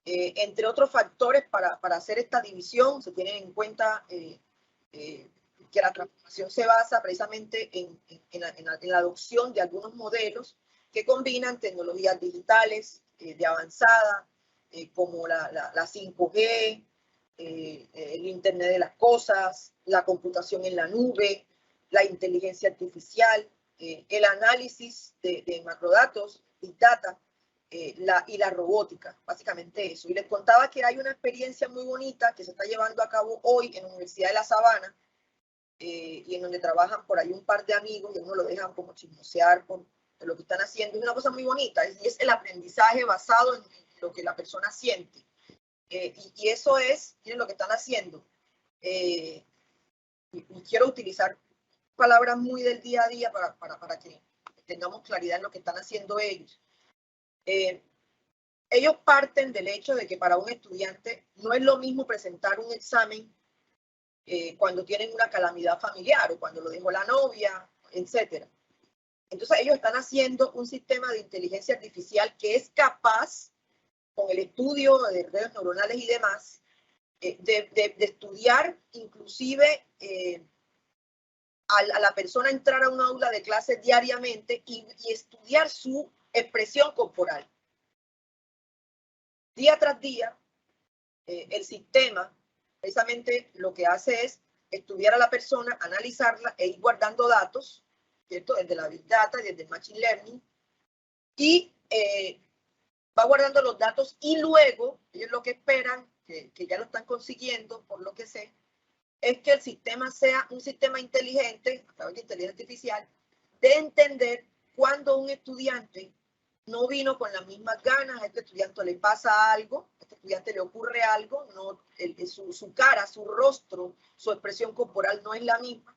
Entre otros factores para hacer esta división, se tienen en cuenta que la transformación se basa precisamente en la adopción de algunos modelos que combinan tecnologías digitales de avanzada, como la 5G, el Internet de las cosas, la computación en la nube, la inteligencia artificial, el análisis de macrodatos, Big Data, y la robótica, básicamente eso. Y les contaba que hay una experiencia muy bonita que se está llevando a cabo hoy en la Universidad de La Sabana, y en donde trabajan por ahí un par de amigos y uno lo dejan como chismosear por lo que están haciendo. Es una cosa muy bonita y es el aprendizaje basado en lo que la persona siente. Y eso es, miren lo que están haciendo. Y quiero utilizar palabras muy del día a día para que tengamos claridad en lo que están haciendo ellos. Ellos parten del hecho de que para un estudiante no es lo mismo presentar un examen cuando tienen una calamidad familiar o cuando lo dejó la novia, etc. Entonces ellos están haciendo un sistema de inteligencia artificial que es capaz, con el estudio de redes neuronales y demás, de estudiar inclusive a la persona entrar a una aula de clase diariamente y estudiar su expresión corporal. Día tras día, el sistema precisamente lo que hace es estudiar a la persona, analizarla e ir guardando datos, ¿cierto? Desde la Big Data, desde el Machine Learning, y va guardando los datos y luego ellos lo que esperan, que ya lo están consiguiendo, por lo que sé, es que el sistema sea un sistema inteligente, a través de inteligencia artificial, de entender cuando un estudiante no vino con las mismas ganas, a este estudiante le pasa algo, a este estudiante le ocurre algo, no, su cara, su rostro, su expresión corporal no es la misma.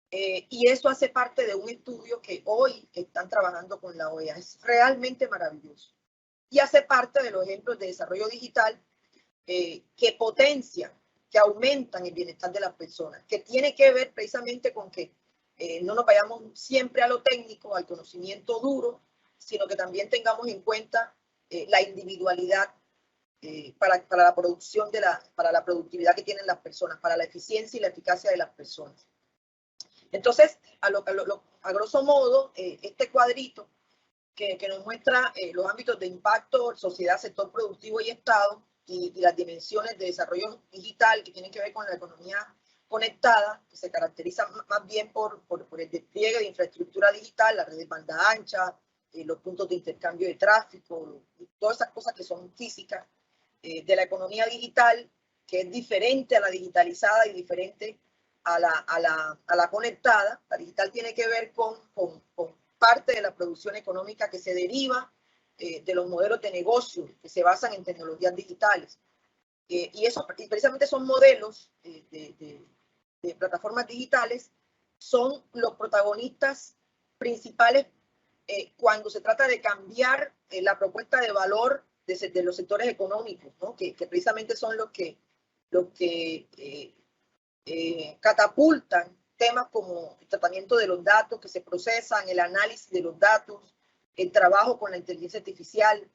Y eso hace parte de un estudio que hoy están trabajando con la OEA. Es realmente maravilloso. Y hace parte de los ejemplos de desarrollo digital que potencian, que aumentan el bienestar de las personas, que tiene que ver precisamente con que no nos vayamos siempre a lo técnico, al conocimiento duro, sino que también tengamos en cuenta la individualidad para la producción para la productividad que tienen las personas, para la eficiencia y la eficacia de las personas. Entonces, a grosso modo, este cuadrito que nos muestra los ámbitos de impacto, sociedad, sector productivo y Estado, y las dimensiones de desarrollo digital que tienen que ver con la economía conectada, que se caracteriza más bien por el despliegue de infraestructura digital, la red de banda ancha, los puntos de intercambio de tráfico, todas esas cosas que son físicas, de la economía digital, que es diferente a la digitalizada y diferente a la conectada. La digital tiene que ver con parte de la producción económica que se deriva de los modelos de negocio que se basan en tecnologías digitales. Y precisamente son modelos de plataformas digitales, son los protagonistas principales cuando se trata de cambiar la propuesta de valor de los sectores económicos, ¿no? que precisamente son los que catapultan temas como el tratamiento de los datos que se procesan, el análisis de los datos, el trabajo con la inteligencia artificial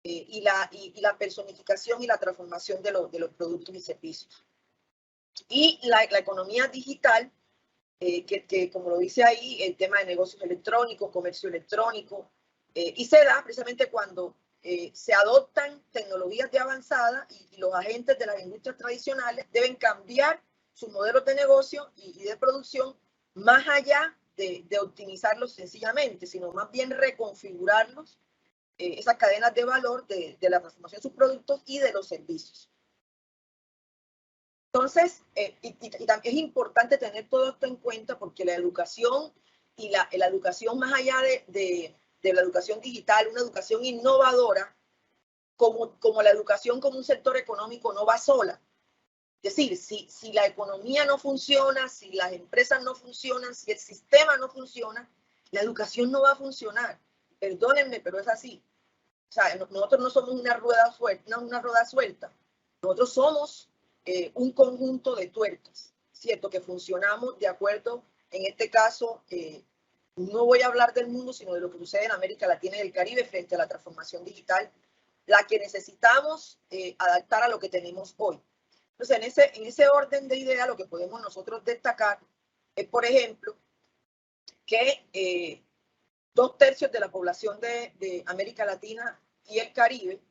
y la personificación y la transformación de los productos y servicios. Y la economía digital, que como lo dice ahí, el tema de negocios electrónicos, comercio electrónico, y se da precisamente cuando se adoptan tecnologías de avanzada y los agentes de las industrias tradicionales deben cambiar sus modelos de negocio y de producción más allá de optimizarlos sencillamente, sino más bien reconfigurarlos, esas cadenas de valor de la transformación de sus productos y de los servicios. Entonces, es importante tener todo esto en cuenta porque la educación y la educación más allá de la educación digital, una educación innovadora, como la educación como un sector económico no va sola. Es decir, si la economía no funciona, si las empresas no funcionan, si el sistema no funciona, la educación no va a funcionar. Perdónenme, pero es así. O sea, nosotros no somos una rueda suelta. Nosotros somos un conjunto de tuercas, ¿cierto? Que funcionamos de acuerdo, en este caso, no voy a hablar del mundo, sino de lo que sucede en América Latina y el Caribe frente a la transformación digital, la que necesitamos adaptar a lo que tenemos hoy. Entonces, en ese orden de ideas, lo que podemos nosotros destacar es, por ejemplo, que 2/3 de la población de América Latina y el Caribe,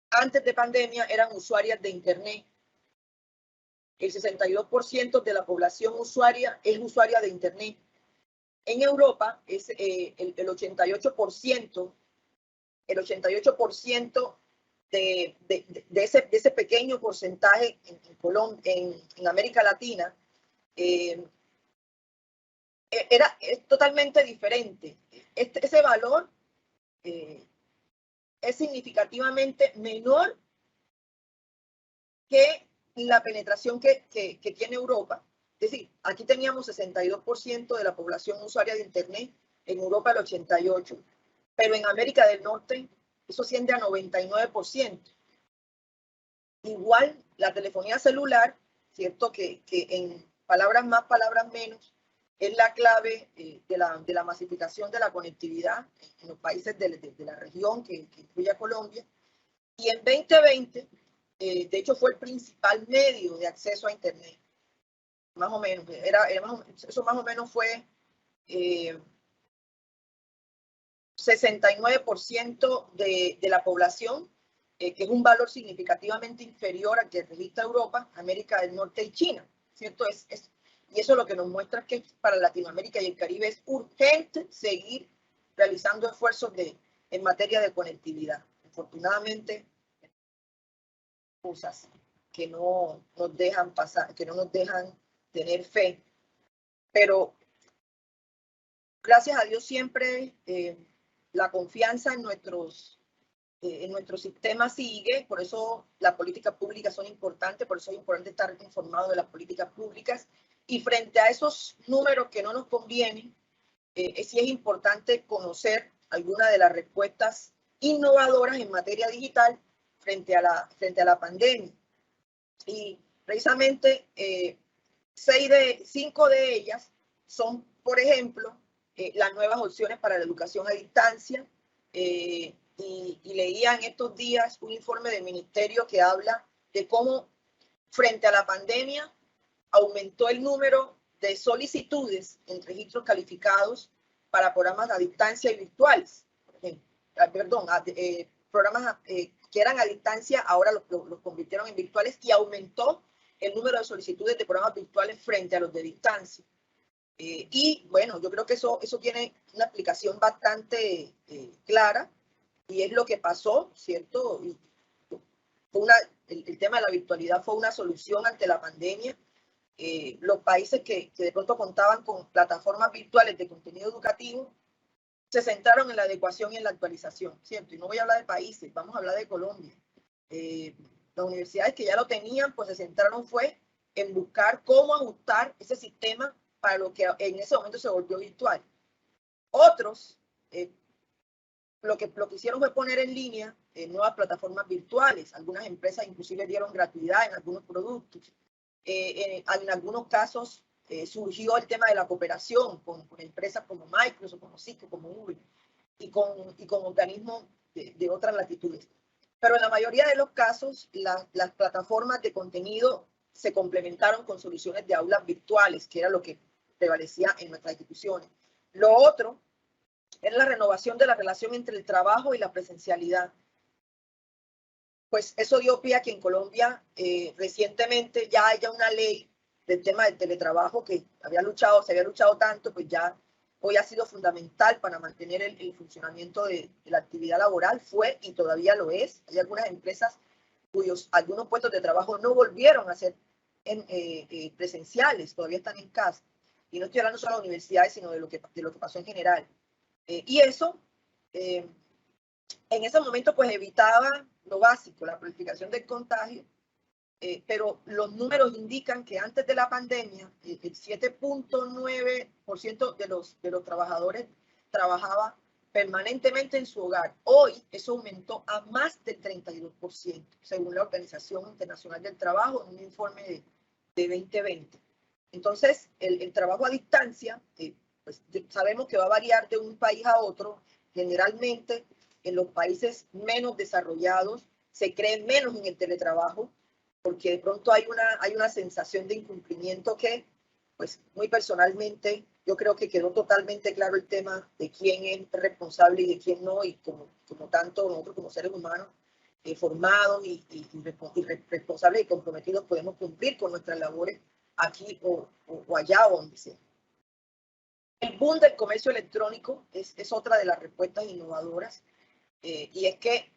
antes de pandemia, eran usuarias de Internet. El 62% de la población usuaria es usuaria de Internet. En Europa, es el 88%, de ese pequeño porcentaje en América Latina es totalmente diferente. Ese valor es significativamente menor que la penetración que tiene Europa. Es decir, aquí teníamos 62% de la población usuaria de Internet, en Europa el 88%, pero en América del Norte eso asciende a 99%. Igual la telefonía celular, cierto que en palabras más, palabras menos, es la clave de la masificación de la conectividad en los países de la región que incluye a Colombia. Y en 2020, de hecho, fue el principal medio de acceso a Internet. Más o menos, eso más o menos fue 69% de la población, que es un valor significativamente inferior al que registra Europa, América del Norte y China, ¿cierto? Y eso lo que nos muestra es que para Latinoamérica y el Caribe es urgente seguir realizando esfuerzos en materia de conectividad. Afortunadamente, cosas que no nos dejan pasar, que no nos dejan tener fe, pero gracias a Dios siempre la confianza en nuestro sistema sigue, por eso las políticas públicas son importantes, por eso es importante estar informado de las políticas públicas, y frente a esos números que no nos convienen, sí es importante conocer algunas de las respuestas innovadoras en materia digital frente a la pandemia. Y precisamente 5 de ellas son, por ejemplo, las nuevas opciones para la educación a distancia. Y leía en estos días un informe del ministerio que habla de cómo frente a la pandemia aumentó el número de solicitudes en registros calificados para programas a distancia y virtuales. Programas que eran a distancia, ahora los convirtieron en virtuales, y aumentó el número de solicitudes de programas virtuales frente a los de distancia. Y bueno, yo creo que eso tiene una explicación bastante clara, y es lo que pasó, ¿cierto? El tema de la virtualidad fue una solución ante la pandemia. Los países que de pronto contaban con plataformas virtuales de contenido educativo se centraron en la adecuación y en la actualización, ¿cierto? Y no voy a hablar de países, vamos a hablar de Colombia. Las universidades que ya lo tenían, pues se centraron fue en buscar cómo ajustar ese sistema para lo que en ese momento se volvió virtual. Otros, lo que hicieron fue poner en línea nuevas plataformas virtuales. Algunas empresas inclusive dieron gratuidad en algunos productos. En algunos casos surgió el tema de la cooperación con empresas como Microsoft, como Cisco, como Google, y con organismos de otras latitudes. Pero en la mayoría de los casos, las plataformas de contenido se complementaron con soluciones de aulas virtuales, que era lo que prevalecía en nuestras instituciones. Lo otro es la renovación de la relación entre el trabajo y la presencialidad. Pues eso dio pie a que en Colombia recientemente ya haya una ley del tema del teletrabajo que se había luchado tanto, pues ya hoy ha sido fundamental para mantener el funcionamiento de la actividad laboral. Fue y todavía lo es. Hay algunas empresas cuyos algunos puestos de trabajo no volvieron a ser presenciales, todavía están en casa. Y no estoy hablando solo de universidades, sino de lo que pasó en general. Y eso, en ese momento, pues evitaba lo básico, la planificación del contagio, pero los números indican que antes de la pandemia, el 7.9% de los trabajadores trabajaba permanentemente en su hogar. Hoy eso aumentó a más del 32%, según la Organización Internacional del Trabajo, en un informe de 2020. Entonces, el trabajo a distancia, pues sabemos que va a variar de un país a otro. Generalmente, en los países menos desarrollados se cree menos en el teletrabajo, porque de pronto hay una sensación de incumplimiento que, pues muy personalmente, yo creo que quedó totalmente claro el tema de quién es responsable y de quién no, y como tanto nosotros como seres humanos formados y responsables y comprometidos podemos cumplir con nuestras labores aquí o allá o donde sea. El boom del comercio electrónico es otra de las respuestas innovadoras, y es que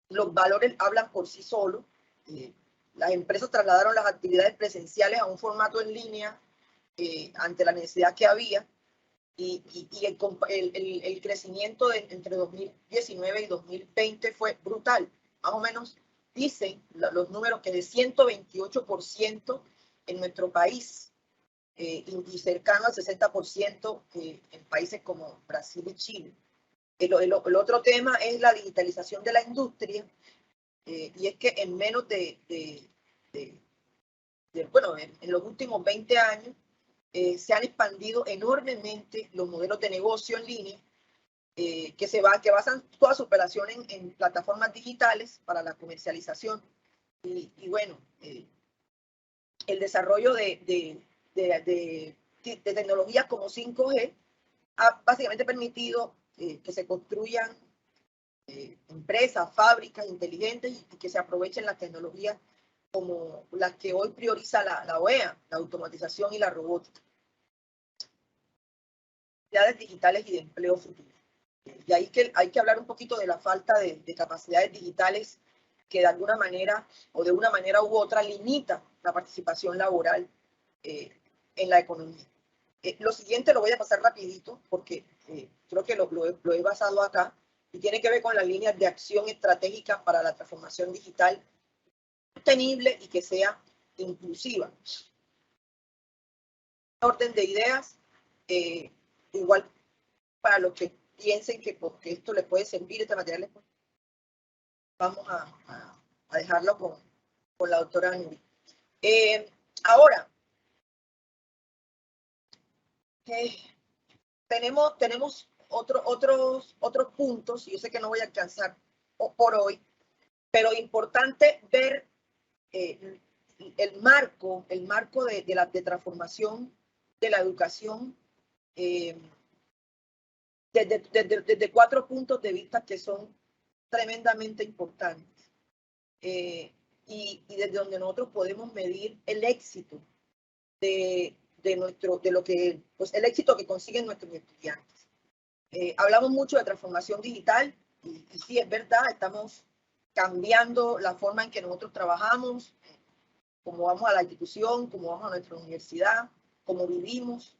los valores hablan por sí solos. Las empresas trasladaron las actividades presenciales a un formato en línea ante la necesidad que había, el crecimiento entre 2019 y 2020 fue brutal. Más o menos dicen los números que de 128% en nuestro país y cercano al 60% en países como Brasil y Chile. El otro tema es la digitalización de la industria y es que en menos bueno, en los últimos 20 años se han expandido enormemente los modelos de negocio en línea que basan toda su operación en plataformas digitales para la comercialización. Y bueno, el desarrollo de tecnologías como 5G ha básicamente permitido que se construyan empresas, fábricas inteligentes y que se aprovechen las tecnologías como las que hoy prioriza la OEA, la automatización y la robótica. Capacidades digitales y de empleo futuro. Y ahí hay que hablar un poquito de la falta de capacidades digitales que de alguna manera o de una manera u otra limita la participación laboral en la economía. Lo siguiente lo voy a pasar rapidito porque creo que lo he basado acá y tiene que ver con las líneas de acción estratégicas para la transformación digital sostenible y que sea inclusiva. Orden de ideas, igual para los que piensen que porque esto les puede servir, este material les puede... Vamos a dejarlo con la doctora Nuri. Ahora, tenemos otros puntos, y yo sé que no voy a alcanzar por hoy, pero importante ver el marco de transformación de la educación desde 4 puntos de vista que son tremendamente importantes y desde donde nosotros podemos medir el éxito el éxito que consiguen nuestros estudiantes. Hablamos mucho de transformación digital y sí, es verdad, estamos cambiando la forma en que nosotros trabajamos, cómo vamos a la institución, cómo vamos a nuestra universidad, cómo vivimos.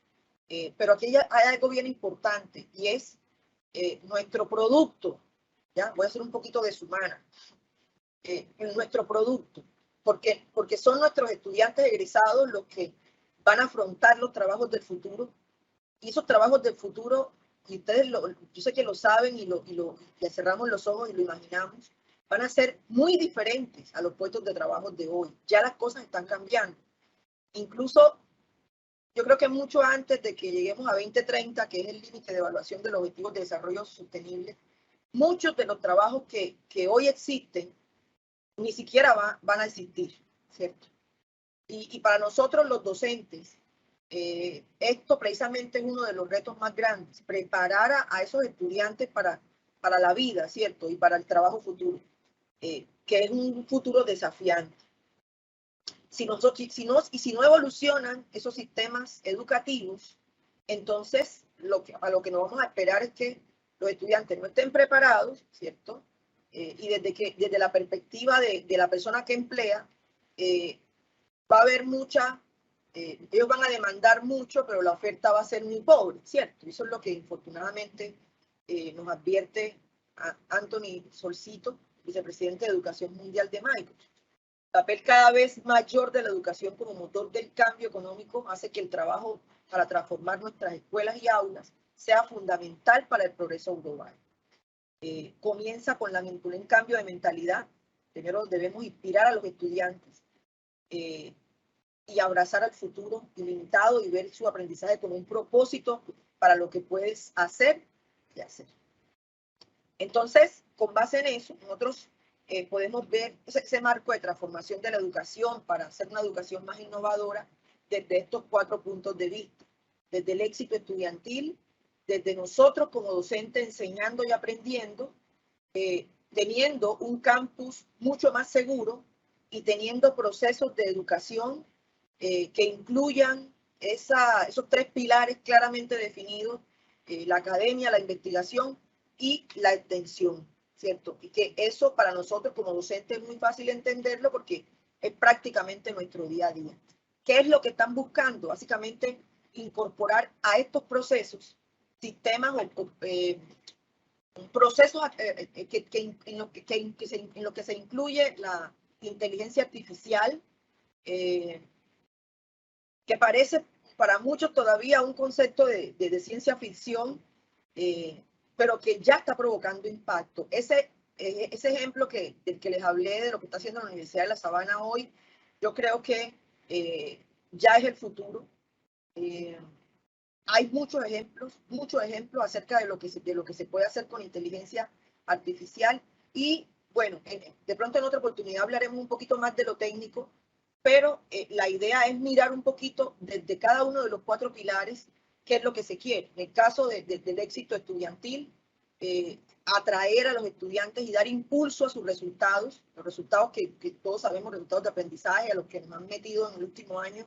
Pero aquí hay algo bien importante y es nuestro producto. ¿Ya? Voy a hacer un poquito de sumana. Nuestro producto. Porque son nuestros estudiantes egresados los que van a afrontar los trabajos del futuro. Y esos trabajos del futuro, y ustedes yo sé que lo saben y cerramos los ojos y lo imaginamos, van a ser muy diferentes a los puestos de trabajo de hoy. Ya las cosas están cambiando. Incluso, yo creo que mucho antes de que lleguemos a 2030, que es el límite de evaluación de los objetivos de desarrollo sostenible, muchos de los trabajos que hoy existen ni siquiera van a existir, ¿cierto? Y para nosotros los docentes, esto precisamente es uno de los retos más grandes, preparar a esos estudiantes para la vida, ¿cierto? Y para el trabajo futuro, que es un futuro desafiante. Si no evolucionan esos sistemas educativos, entonces a lo que nos vamos a esperar es que los estudiantes no estén preparados, ¿cierto? Y desde la perspectiva de la persona que emplea, va a haber ellos van a demandar mucho, pero la oferta va a ser muy pobre, ¿cierto? Eso es lo que infortunadamente nos advierte Anthony Solcito, vicepresidente de Educación Mundial de Microsoft. El papel cada vez mayor de la educación como motor del cambio económico hace que el trabajo para transformar nuestras escuelas y aulas sea fundamental para el progreso global. Comienza con un cambio de mentalidad. Primero debemos inspirar a los estudiantes y abrazar al futuro ilimitado y ver su aprendizaje como un propósito para lo que puedes hacer y hacer. Entonces, con base en eso, nosotros podemos ver ese marco de transformación de la educación para hacer una educación más innovadora desde estos 4 puntos de vista. Desde el éxito estudiantil, desde nosotros como docentes enseñando y aprendiendo, teniendo un campus mucho más seguro y teniendo procesos de educación que incluyan esos 3 pilares claramente definidos, la academia, la investigación y la extensión, ¿cierto? Y que eso para nosotros como docentes es muy fácil entenderlo porque es prácticamente nuestro día a día. ¿Qué es lo que están buscando? Básicamente incorporar a estos procesos sistemas o procesos en lo que se incluye la inteligencia artificial, que parece para muchos todavía un concepto de ciencia ficción, pero que ya está provocando impacto. Ese ejemplo del que les hablé, de lo que está haciendo la Universidad de La Sabana hoy, yo creo que ya es el futuro. Hay muchos ejemplos acerca de lo que se puede hacer con inteligencia artificial. Y bueno, de pronto en otra oportunidad hablaremos un poquito más de lo técnico, pero la idea es mirar un poquito desde cada uno de los 4 pilares qué es lo que se quiere. En el caso del éxito estudiantil, atraer a los estudiantes y dar impulso a sus resultados, los resultados que todos sabemos, resultados de aprendizaje, a los que nos han metido en el último año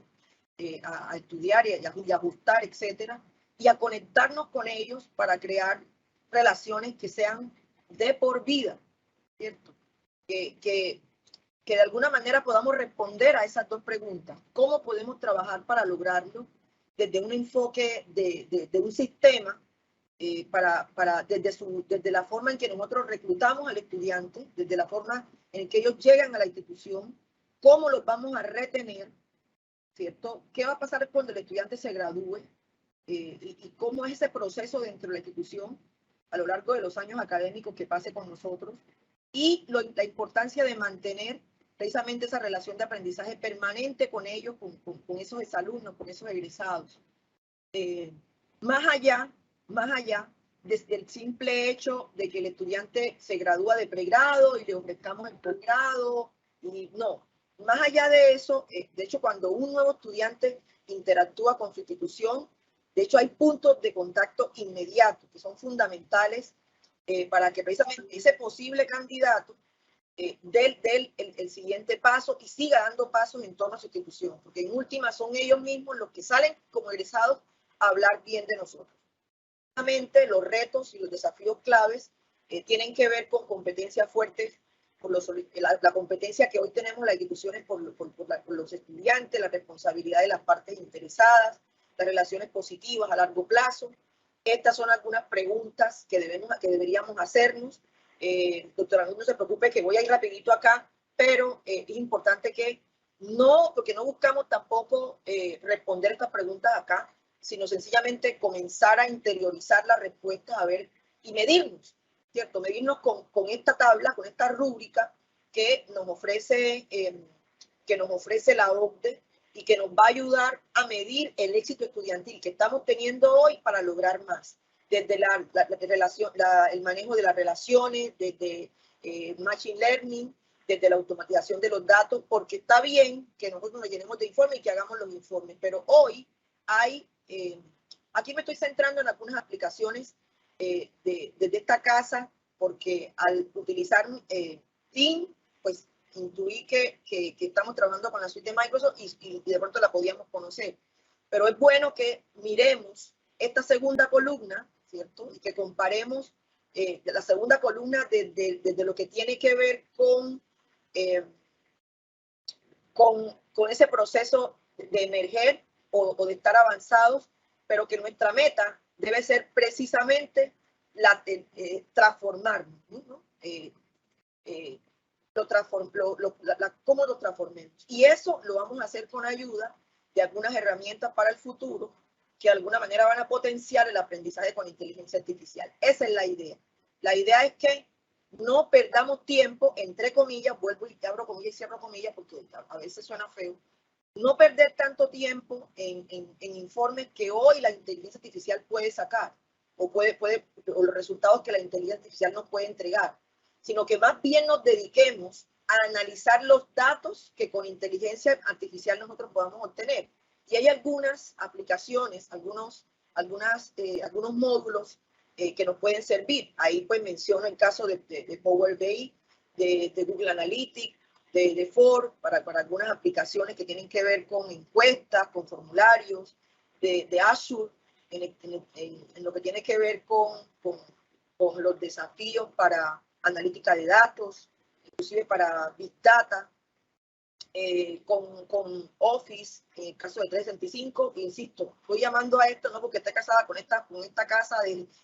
a estudiar y a ajustar, etcétera, y a conectarnos con ellos para crear relaciones que sean de por vida, ¿cierto? Que de alguna manera podamos responder a esas 2 preguntas. ¿Cómo podemos trabajar para lograrlo? Desde un enfoque de un sistema, desde la forma en que nosotros reclutamos al estudiante, desde la forma en que ellos llegan a la institución, cómo los vamos a retener, ¿cierto? ¿Qué va a pasar cuando el estudiante se gradúe? Y cómo es ese proceso dentro de la institución a lo largo de los años académicos que pase con nosotros, y la importancia de mantener precisamente esa relación de aprendizaje permanente con ellos, con esos exalumnos, con esos egresados. Más allá, desde el simple hecho de que el estudiante se gradúa de pregrado y le ofrezcamos el posgrado, y no, más allá de eso, de hecho, cuando un nuevo estudiante interactúa con su institución, de hecho, hay puntos de contacto inmediatos que son fundamentales para que precisamente ese posible candidato dé el siguiente paso y siga dando pasos en torno a su institución, porque en última son ellos mismos los que salen como egresados a hablar bien de nosotros. Obviamente, los retos y los desafíos claves tienen que ver con competencias fuertes, por la competencia que hoy tenemos las instituciones por los estudiantes, la responsabilidad de las partes interesadas, las relaciones positivas a largo plazo. Estas son algunas preguntas que deberíamos hacernos. Doctora, no se preocupe que voy a ir rapidito acá, pero es importante que porque no buscamos tampoco responder estas preguntas acá, sino sencillamente comenzar a interiorizar las respuestas, a ver, y medirnos, ¿cierto? Medirnos con esta tabla, con esta rúbrica que nos ofrece la OCDE y que nos va a ayudar a medir el éxito estudiantil que estamos teniendo hoy para lograr más. Desde el manejo de las relaciones, desde Machine Learning, desde la automatización de los datos, porque está bien que nosotros nos llenemos de informes y que hagamos los informes, pero hoy hay, aquí me estoy centrando en algunas aplicaciones desde esta casa, porque al utilizar Team, pues intuí que estamos trabajando con la suite de Microsoft y de pronto la podíamos conocer. Pero es bueno que miremos esta segunda columna, ¿cierto? Y que comparemos la segunda columna desde lo que tiene que ver con ese proceso de emerger o de estar avanzados, pero que nuestra meta debe ser precisamente transformarnos, ¿no? Cómo lo transformemos. Y eso lo vamos a hacer con ayuda de algunas herramientas para el futuro que de alguna manera van a potenciar el aprendizaje con inteligencia artificial. Esa es la idea. La idea es que no perdamos tiempo, entre comillas, vuelvo y abro comillas y cierro comillas porque a veces suena feo, no perder tanto tiempo en informes que hoy la inteligencia artificial puede sacar o los resultados que la inteligencia artificial nos puede entregar, sino que más bien nos dediquemos a analizar los datos que con inteligencia artificial nosotros podamos obtener. Y hay algunas aplicaciones, algunos módulos que nos pueden servir. Ahí pues menciono el caso de Power BI, de Google Analytics, de Ford, para algunas aplicaciones que tienen que ver con encuestas, con formularios, de Azure, en lo que tiene que ver con los desafíos para analítica de datos, inclusive para Big Data. con Office, en el caso de 365, insisto, estoy llamando a esto no porque esté casada con esta casa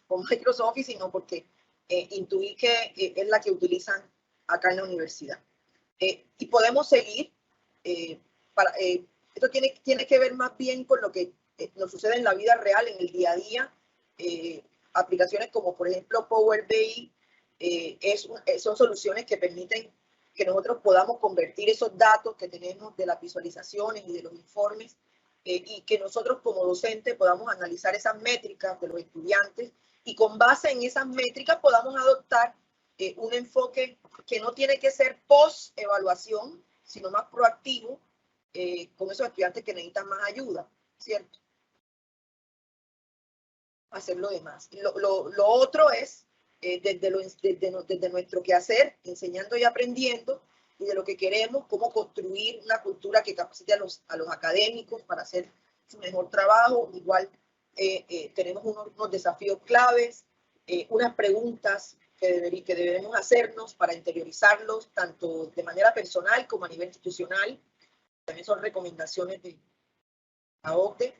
con Microsoft Office, sino porque intuí que es la que utilizan acá en la universidad. Y podemos seguir, esto tiene que ver más bien con lo que nos sucede en la vida real, en el día a día. Aplicaciones como, por ejemplo, Power BI, son soluciones que permiten que nosotros podamos convertir esos datos que tenemos de las visualizaciones y de los informes y que nosotros como docentes podamos analizar esas métricas de los estudiantes y con base en esas métricas podamos adoptar un enfoque que no tiene que ser post-evaluación, sino más proactivo con esos estudiantes que necesitan más ayuda, ¿cierto? Hacer lo demás. Lo otro es desde nuestro quehacer, enseñando y aprendiendo, y de lo que queremos, cómo construir una cultura que capacite a los académicos para hacer su mejor trabajo. Igual tenemos unos desafíos claves, unas preguntas que debemos hacernos para interiorizarlos, tanto de manera personal como a nivel institucional. También son recomendaciones de la OCDE.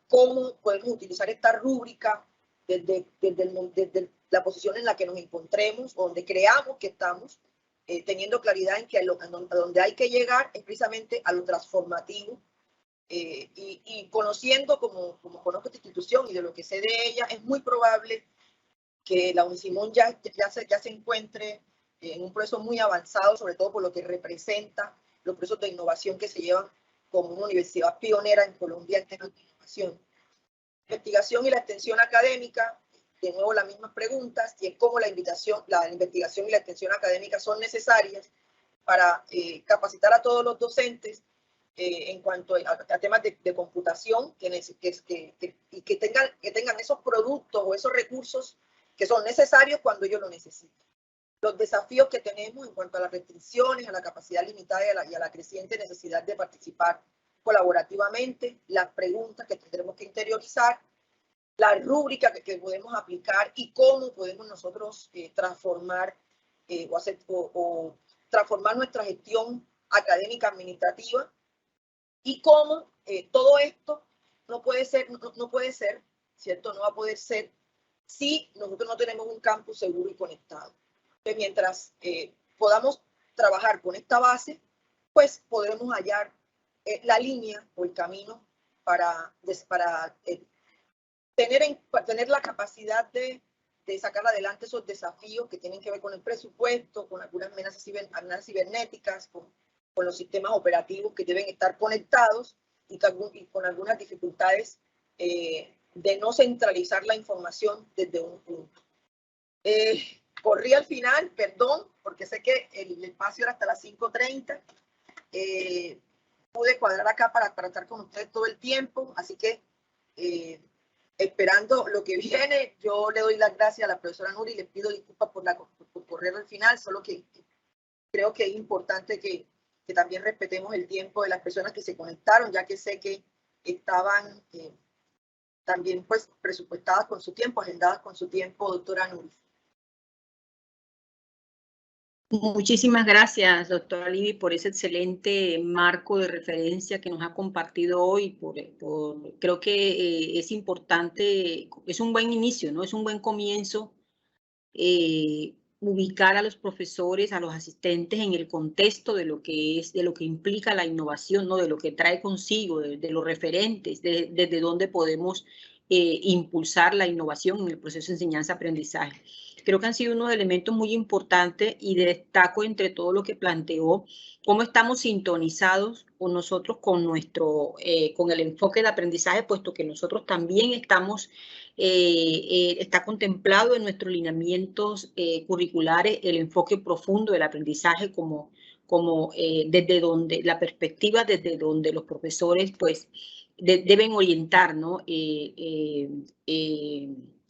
Cómo podemos utilizar esta rúbrica desde la posición en la que nos encontremos, o donde creamos que estamos, teniendo claridad en que a donde hay que llegar es precisamente a lo transformativo, y conociendo como conozco esta institución y de lo que sé de ella, es muy probable que la Unisimón ya se encuentre en un proceso muy avanzado, sobre todo por lo que representa los procesos de innovación que se llevan como una universidad pionera en Colombia en temas de innovación. Investigación y la extensión académica, de nuevo las mismas preguntas, y es cómo la investigación y la extensión académica son necesarias para capacitar a todos los docentes en cuanto a temas de computación, y que tengan esos productos o esos recursos que son necesarios cuando ellos lo necesitan. Los desafíos que tenemos en cuanto a las restricciones, a la capacidad limitada y a la creciente necesidad de participar colaborativamente, las preguntas que tendremos que interiorizar, la rúbrica que podemos aplicar y cómo podemos nosotros transformar o transformar nuestra gestión académica administrativa, y cómo todo esto no puede ser, ¿cierto? No va a poder ser si nosotros no tenemos un campus seguro y conectado. Entonces, mientras podamos trabajar con esta base, pues podremos hallar la línea o el camino para tener la capacidad de sacar adelante esos desafíos que tienen que ver con el presupuesto, con algunas amenazas cibernéticas, con los sistemas operativos que deben estar conectados y con algunas dificultades de no centralizar la información desde un punto. Corrí al final, perdón, porque sé que el espacio era hasta las 5:30. Pude cuadrar acá para estar con ustedes todo el tiempo, así que esperando lo que viene, yo le doy las gracias a la profesora Nuri y les pido disculpas por correr al final, solo que creo que es importante que también respetemos el tiempo de las personas que se conectaron, ya que sé que estaban también pues presupuestadas con su tiempo, agendadas con su tiempo, doctora Nuri. Muchísimas gracias, doctora Libby, por ese excelente marco de referencia que nos ha compartido hoy. Creo que es importante, es un buen inicio, ¿no? Es un buen comienzo ubicar a los profesores, a los asistentes en el contexto de lo que implica la innovación, ¿no? De lo que trae consigo, de los referentes, desde dónde podemos impulsar la innovación en el proceso de enseñanza-aprendizaje. Creo que han sido unos elementos muy importantes y destaco entre todo lo que planteó cómo estamos sintonizados con nosotros con el enfoque de aprendizaje, puesto que nosotros también está contemplado en nuestros lineamientos curriculares el enfoque profundo del aprendizaje como desde donde la perspectiva desde donde los profesores pues deben orientar, ¿no?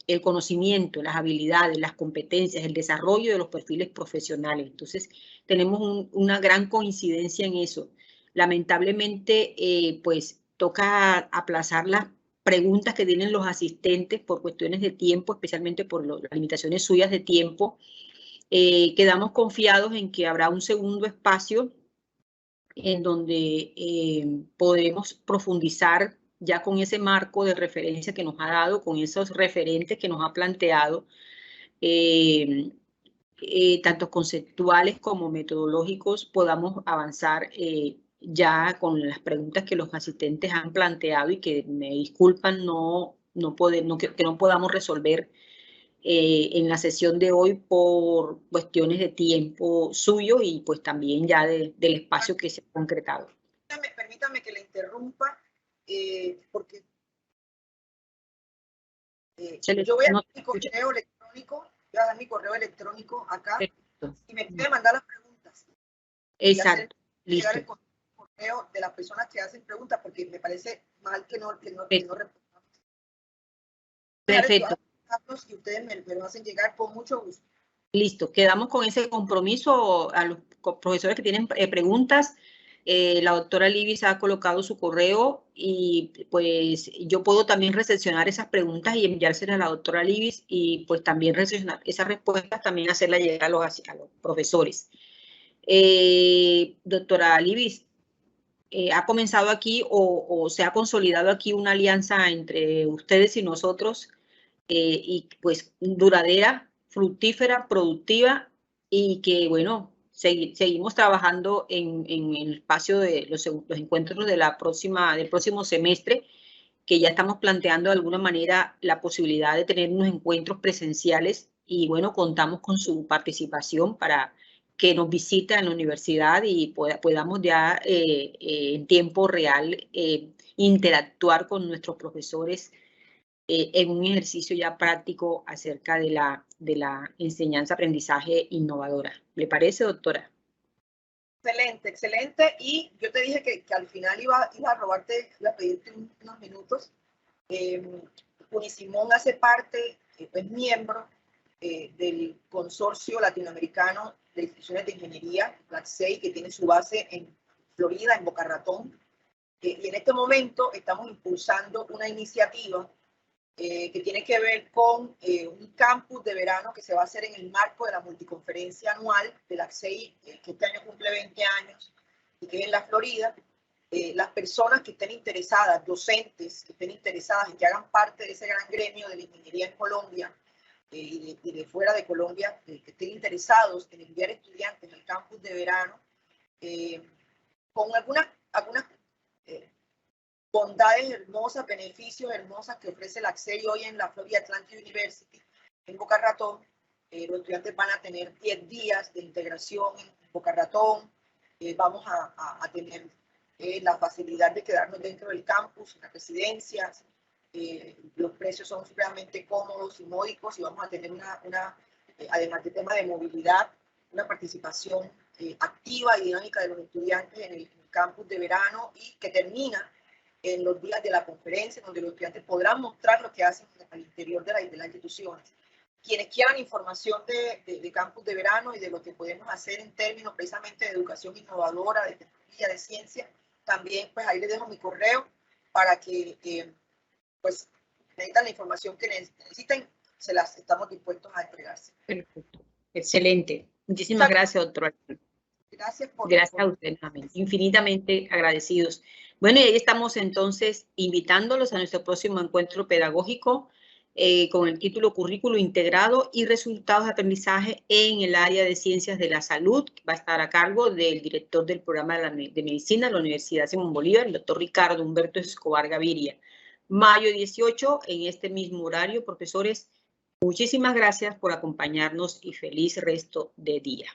El conocimiento, las habilidades, las competencias, el desarrollo de los perfiles profesionales. Entonces, tenemos una gran coincidencia en eso. Lamentablemente, pues toca aplazar las preguntas que tienen los asistentes por cuestiones de tiempo, especialmente por las limitaciones suyas de tiempo. Quedamos confiados en que habrá un segundo espacio en donde podremos profundizar ya con ese marco de referencia que nos ha dado, con esos referentes que nos ha planteado, tanto conceptuales como metodológicos, podamos avanzar ya con las preguntas que los asistentes han planteado y que me disculpan que no podamos resolver en la sesión de hoy por cuestiones de tiempo suyo y pues también ya del espacio que se ha concretado. Permítame que le interrumpa, porque yo voy a dar mi correo electrónico, voy a dar mi correo electrónico acá. Perfecto. Y me puede mandar las preguntas. Exacto. Listo. Llegar el correo de las personas que hacen preguntas, porque me parece mal que no respondamos. Perfecto. Y ustedes me lo hacen llegar con mucho gusto. Listo, quedamos con ese compromiso a los profesores que tienen preguntas. La doctora Libis ha colocado su correo y pues yo puedo también recepcionar esas preguntas y enviárselas a la doctora Libis y pues también recepcionar esas respuestas, también hacerlas llegar a los profesores. Doctora Libis, ¿ha comenzado aquí o se ha consolidado aquí una alianza entre ustedes y nosotros y pues duradera, fructífera, productiva y que, bueno, seguimos trabajando en el espacio de los encuentros de del próximo semestre, que ya estamos planteando de alguna manera la posibilidad de tener unos encuentros presenciales y, bueno, contamos con su participación para que nos visite en la universidad y podamos ya en tiempo real interactuar con nuestros profesores en un ejercicio ya práctico acerca de la enseñanza-aprendizaje innovadora. ¿Le parece, doctora? Excelente, excelente. Y yo te dije que al final iba a pedirte unos minutos. Unisimón hace parte, es miembro del Consorcio Latinoamericano de Instituciones de Ingeniería, LACSEI, que tiene su base en Florida, en Boca Ratón. Y en este momento estamos impulsando una iniciativa que tiene que ver con un campus de verano que se va a hacer en el marco de la multiconferencia anual de la CEI, que este año cumple 20 años y que es en la Florida. Las personas que estén interesadas, docentes que estén interesadas y que hagan parte de ese gran gremio de la ingeniería en Colombia y de fuera de Colombia, que estén interesados en enviar estudiantes al campus de verano, con algunas bondades hermosas, beneficios hermosas que ofrece la CEI hoy en la Florida Atlantic University, en Boca Ratón. Los estudiantes van a tener 10 días de integración en Boca Ratón. Vamos a tener la facilidad de quedarnos dentro del campus, en las residencias. Los precios son realmente cómodos y módicos y vamos a tener además del tema de movilidad, una participación activa y dinámica de los estudiantes en el campus de verano y que termina en los días de la conferencia, donde los estudiantes podrán mostrar lo que hacen al interior de las instituciones. Quienes quieran información de campus de verano y de lo que podemos hacer en términos precisamente de educación innovadora, de tecnología, de ciencia, también pues ahí les dejo mi correo para que pues necesitan la información que necesiten, se las estamos dispuestos a entregarse. Perfecto. Excelente. Muchísimas gracias, doctora. Gracias a usted nuevamente, infinitamente agradecidos. Bueno, y ahí estamos entonces invitándolos a nuestro próximo encuentro pedagógico con el título Currículo Integrado y Resultados de Aprendizaje en el área de Ciencias de la Salud, que va a estar a cargo del director del programa de Medicina de la Universidad Simón Bolívar, el doctor Ricardo Humberto Escobar Gaviria. Mayo 18, en este mismo horario, profesores, muchísimas gracias por acompañarnos y feliz resto de día.